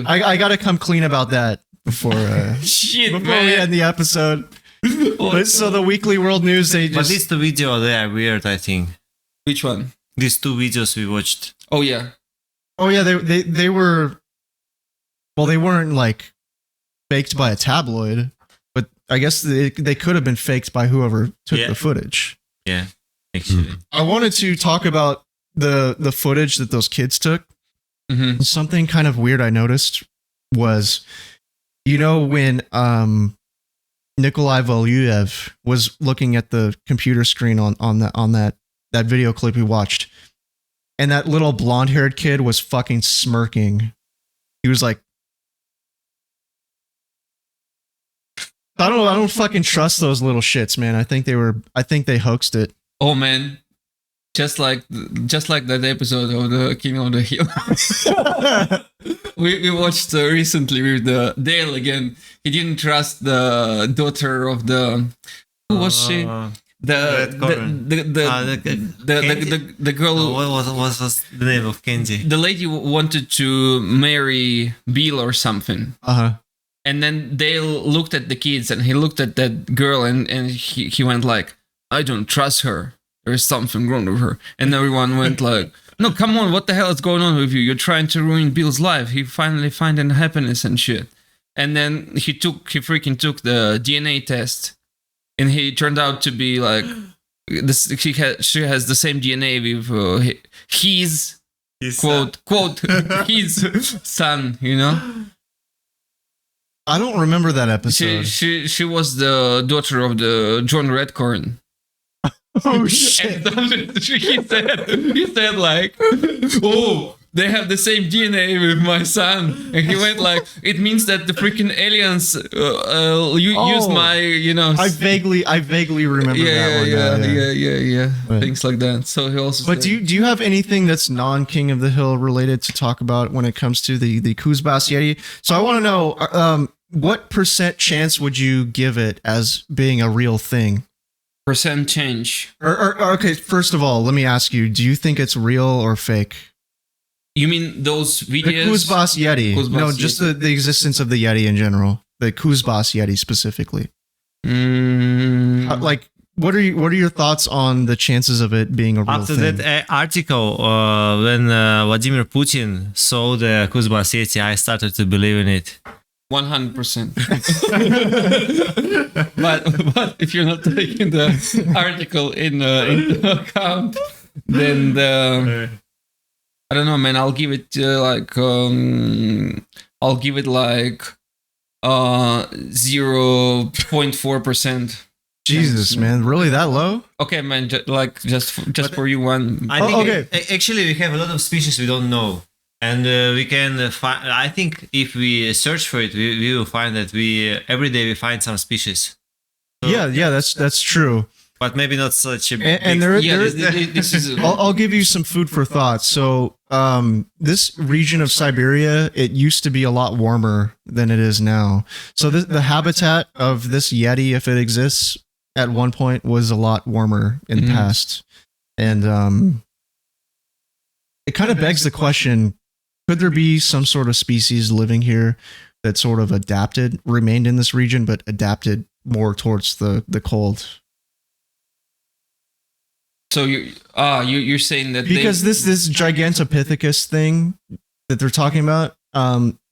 I gotta come clean about that before we end the episode. But so the Weekly World News, But these two videos, they are weird, I think. Which one? These two videos we watched. Oh, yeah. They were... Well, they weren't like faked by a tabloid, but I guess they could have been faked by whoever took the footage. Yeah, actually. I wanted to talk about the footage that those kids took. Something kind of weird I noticed was, when Nikolai Valuyev was looking at the computer screen on that video clip we watched, and that little blonde-haired kid was fucking smirking. He was like, I don't fucking trust those little shits, man. I think they hoaxed it. Oh man. Just like that episode of the King of the Hill. we watched recently with the Dale again. He didn't trust the daughter of the... Who was she? The girl... What was the name of Candy? The lady wanted to marry Bill or something. And then Dale looked at the kids and he looked at that girl and he went like, I don't trust her. There's something wrong with her. And everyone went like, no, come on, what the hell is going on with you? You're trying to ruin Bill's life. He finally finding happiness and shit. And then he freaking took the DNA test, and he turned out to be like, she has the same DNA with his quote his son, I don't remember that episode. She was the daughter of the John Redcorn. Oh shit! And he said like, oh, they have the same DNA with my son, and he went like, it means that the freaking aliens use my, I vaguely remember that one. Yeah. Right. Things like that. So he also. But do you have anything that's non-King of the Hill related to talk about when it comes to the Kuzbass Yeti? So I want to know, what % chance would you give it as being a real thing? Percent change. Or okay, first of all, let me ask you, do you think it's real or fake? You mean those videos? The Kuzbass Yeti. Just the existence of the Yeti in general. The Kuzbass Yeti specifically. what are your thoughts on the chances of it being a real After thing? that article, when Vladimir Putin saw the Kuzbass Yeti, I started to believe in it. 100%. but if you're not taking the article into account, then I don't know, man. I'll give it 0.4%. Jesus, man, really that low? Okay, man. Just for you one. I think okay. Actually, we have a lot of species we don't know, and we can find. I think if we search for it, we will find that every day we find some species. So, Yeah, that's true. But maybe not such a. And this is. I'll give you some food for thought. So, this region of Siberia, it used to be a lot warmer than it is now. So the habitat of this Yeti, if it exists, at one point was a lot warmer in the past. And it kind of begs the question, could there be some sort of species living here that sort of remained in this region, but adapted more towards the cold? So you're saying that because this Gigantopithecus thing that they're talking about,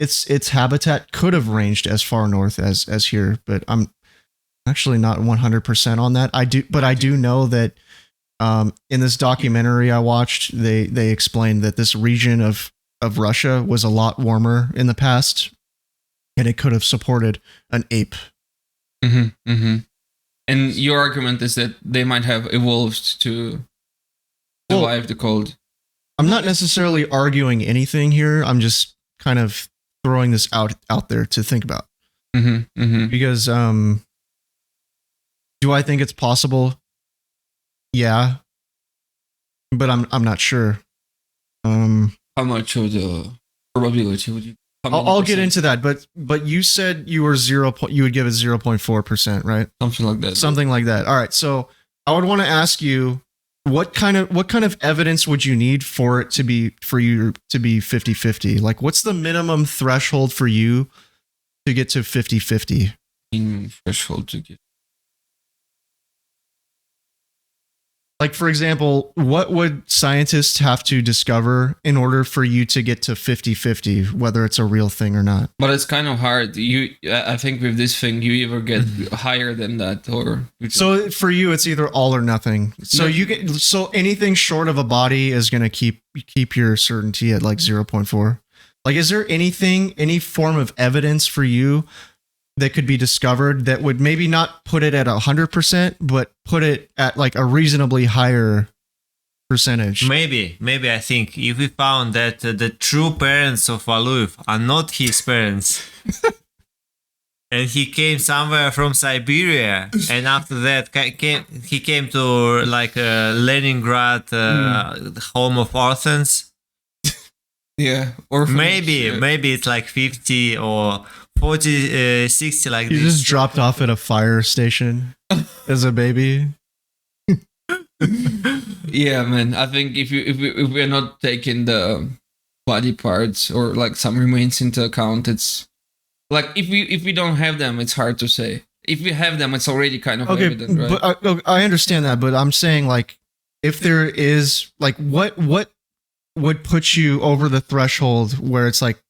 its habitat could have ranged as far north as here, but I'm actually not 100% on that. I do know that in this documentary I watched, they explained that this region of Russia was a lot warmer in the past, and it could have supported an ape. Mm-hmm, mm-hmm. And your argument is that they might have evolved to survive the cold. I'm not necessarily arguing anything here. I'm just kind of throwing this out there to think about. Mm-hmm, mm-hmm. Because do I think it's possible? Yeah, but I'm not sure. How much of the probability would you? I'll get into that, but you said you were you would give it 0.4%, right? Something like that. Something like that. All right. So I would want to ask you, what kind of evidence would you need for you to be 50-50? Like, what's the minimum threshold for you to get to 50-50? Minimum threshold to get. Like, for example, what would scientists have to discover in order for you to get to 50-50, whether it's a real thing or not? But it's kind of hard. I think with this thing, you either get higher than that or... So for you, it's either all or nothing. So so anything short of a body is going to keep your certainty at like 0.4. Like, is there any form of evidence for you that could be discovered that would maybe not put it at 100%, but put it at like a reasonably higher percentage? Maybe I think if we found that the true parents of Valuev are not his parents, and he came somewhere from Siberia, and after that he came to like Leningrad, home of orphans. Yeah, or maybe it's like 50 or 40, 60 like you this. just dropped off at a fire station as a baby. Yeah, man. I think if we're not taking the body parts or like some remains into account, it's like if we don't have them, it's hard to say. If we have them, it's already kind of evident, right? But I understand that, but I'm saying, like, if there is, like, what would put you over the threshold where it's like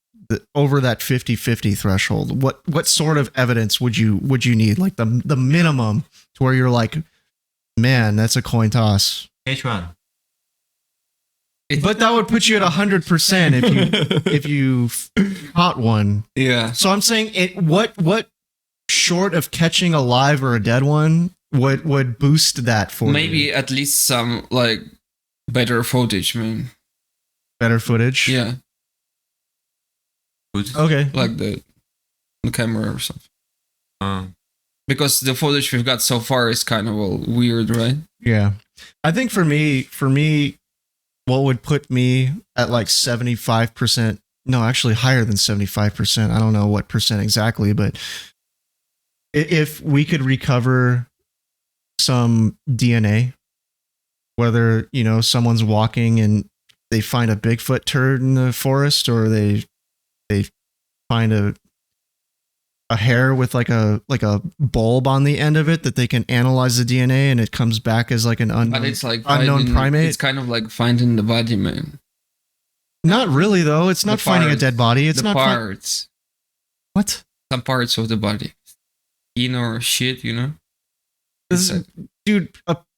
over that 50-50 threshold? What sort of evidence would you need, like the minimum to where you're like, man, that's a coin toss? H1. But that would put you at 100% if you caught one. Yeah. So I'm saying, what short of catching a live or a dead one would boost that for maybe you? At least some like better footage, man. Better footage? Yeah. Okay. Like the camera or something. Because the footage we've got so far is kind of all weird, right? Yeah. I think for me, what would put me at like 75%, no, actually higher than 75%. I don't know what percent exactly, but if we could recover some DNA, whether, someone's walking and they find a Bigfoot turd in the forest, or they find a a hair with like a bulb on the end of it that they can analyze the DNA and it comes back as like an But it's like unknown primate. It's kind of like finding the body, man. Not really though. It's not finding a dead body. It's the not parts. What? Some parts of the body, skin or shit, you know. Dude,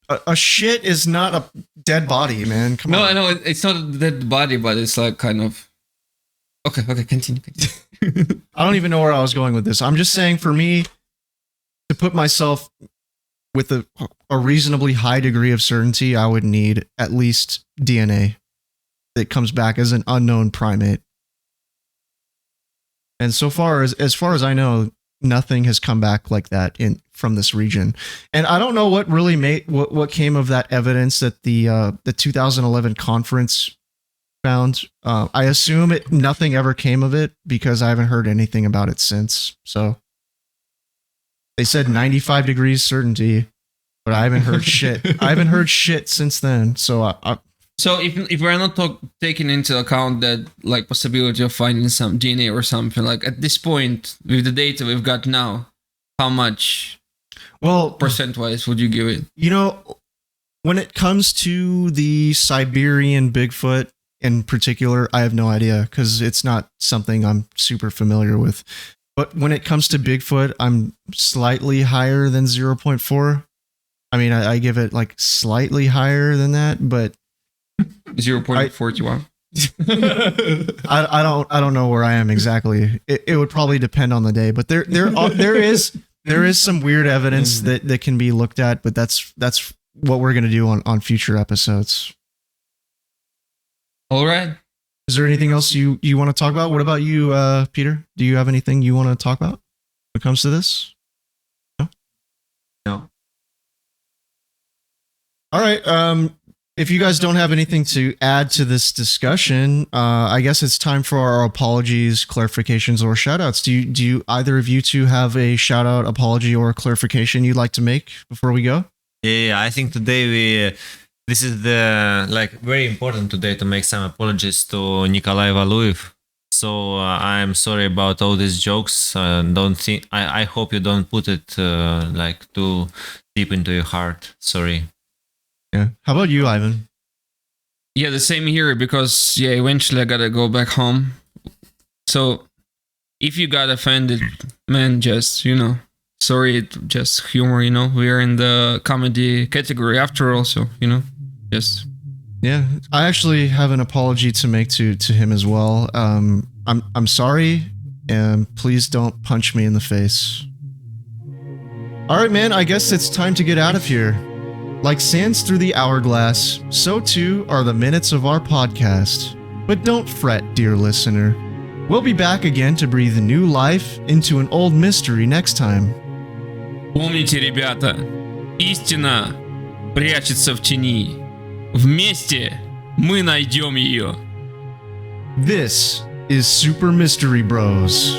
a shit is not a dead body, man. Come on. No, I know it's not a dead body, but it's like kind of. Okay, continue. I don't even know where I was going with this. I'm just saying, for me to put myself with a reasonably high degree of certainty, I would need at least DNA that comes back as an unknown primate. And so far as I know, nothing has come back like that from this region. And I don't know what really what came of that evidence that the 2011 conference found. I assume nothing ever came of it because I haven't heard anything about it since. So they said 95 degrees certainty, but I haven't heard shit. I haven't heard shit since then. So So if we're not taking into account that like possibility of finding some DNA or something, like at this point with the data we've got now, how much percent-wise would you give it? You know, when it comes to the Siberian Bigfoot in particular, I have no idea because it's not something I'm super familiar with. But when it comes to Bigfoot, I'm slightly higher than 0.4. I mean, I give it like slightly higher than that, but 0.41. I don't know where I am exactly. It would probably depend on the day, but there is some weird evidence that can be looked at, but that's what we're gonna do on future episodes. All right. Is there anything else you want to talk about? What about you, Peter? Do you have anything you want to talk about when it comes to this? No. All right. If you guys don't have anything to add to this discussion, I guess it's time for our apologies, clarifications, or shoutouts. Do you either of you two have a shout out, apology, or clarification you'd like to make before we go? Yeah, I think today this is the very important today to make some apologies to Nikolai Valuev. So I'm sorry about all these jokes. I hope you don't put it too deep into your heart. Sorry. Yeah. How about you, Ivan? Yeah, the same here because eventually I gotta go back home. So if you got offended, man, just sorry, it's just humor. We are in the comedy category after all, so just. Yeah, I actually have an apology to make to him as well. I'm sorry, and please don't punch me in the face. All right, man. I guess it's time to get out of here. Like sands through the hourglass, so too are the minutes of our podcast. But don't fret, dear listener. We'll be back again to breathe new life into an old mystery next time. Помните, ребята, истина прячется в тени. Вместе мы найдем ее. This is Super Mystery Bros.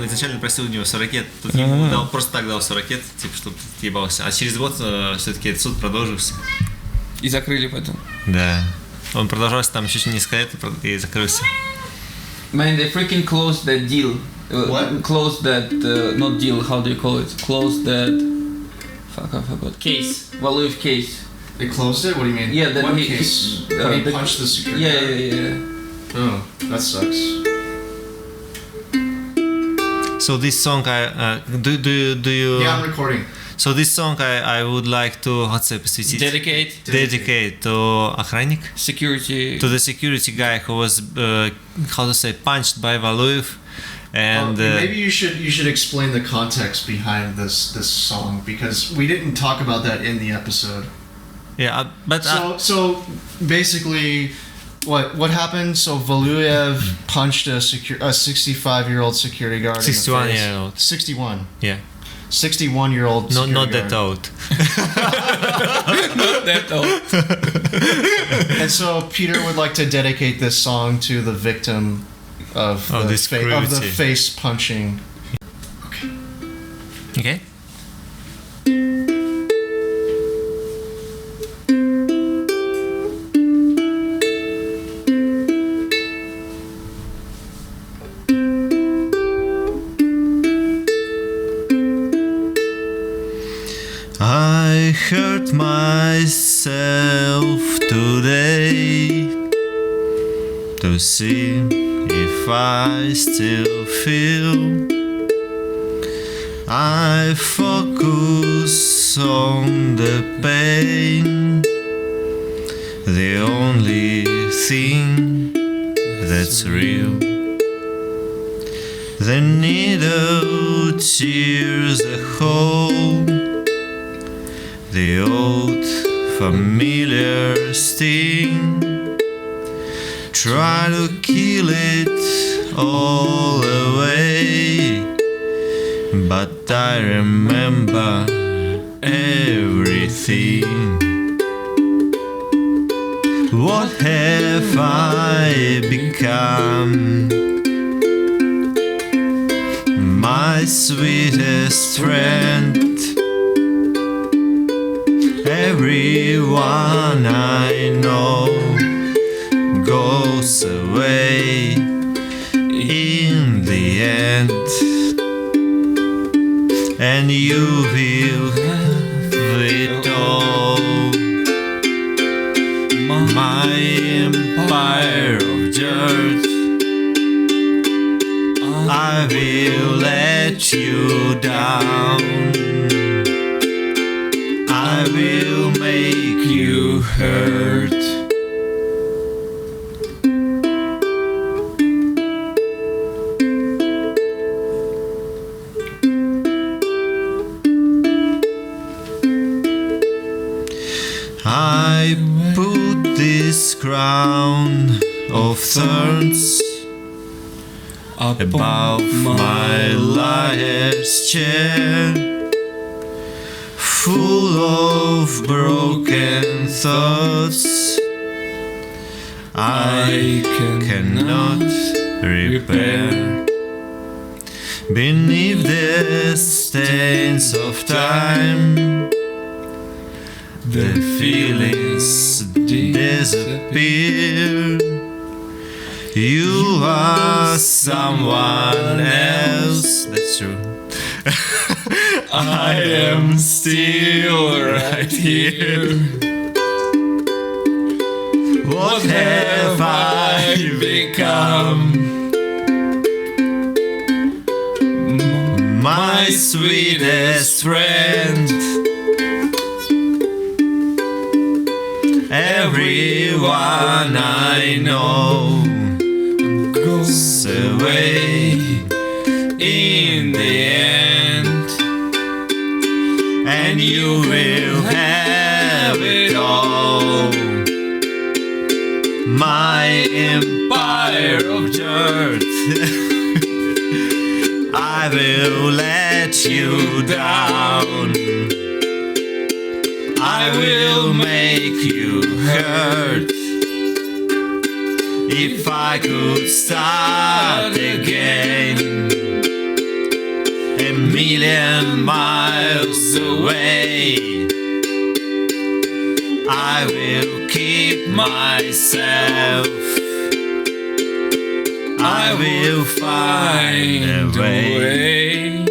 Изначально просил у него 100 ракет, тут ему дал, просто так дал 100 ракет, типа, чтобы ты ебался. А через год все-таки этот суд продолжился. И закрыли потом. Да. Он продолжался там еще несколько лет и закрылся. Man, they freaking closed that deal. What? Closed that, not deal, how do you call it? Closed that, fuck, I forgot. Case, Valuev case. They closed it? What do you mean? Yeah, that what he- case? he- When he the- punched the security Yeah. guard? Oh, that sucks. So this song, do you? Yeah, I'm recording. So this song I would like to посвятить. Dedicate to охранник. Security. To the security guy who was punched by Valuev. And maybe you should explain the context behind this song, because we didn't talk about that in the episode. Yeah, but so basically, what happened? So Valuev punched a 65-year-old security guard. 61-year-old. 61. Yeah. 61-year-old. No, not guard. that old. Not that old. And so Peter would like to dedicate this song to the victim of the face punching. Okay. I hurt myself today to see if I still feel. I focus on the pain, the only thing that's real. The needle tears a hole, the old familiar sting. Try to kill it all away, but I remember everything. What have I become? My sweetest friend. Everyone I know goes away in the end, and you will have it all. My empire of dirt, I will let you down. I will make you hurt. I put this crown of thorns above my liar's chair, full of broken thoughts I cannot repair. Beneath the stains of time, the feelings disappear. You are someone else. That's true. I am still right here. What have I become? My sweetest friend. Everyone I know goes away in the end, and you will have it all. My empire of dirt, I will let you down. I will make you hurt. If I could start again, a million miles away, I will keep myself. I will find a way.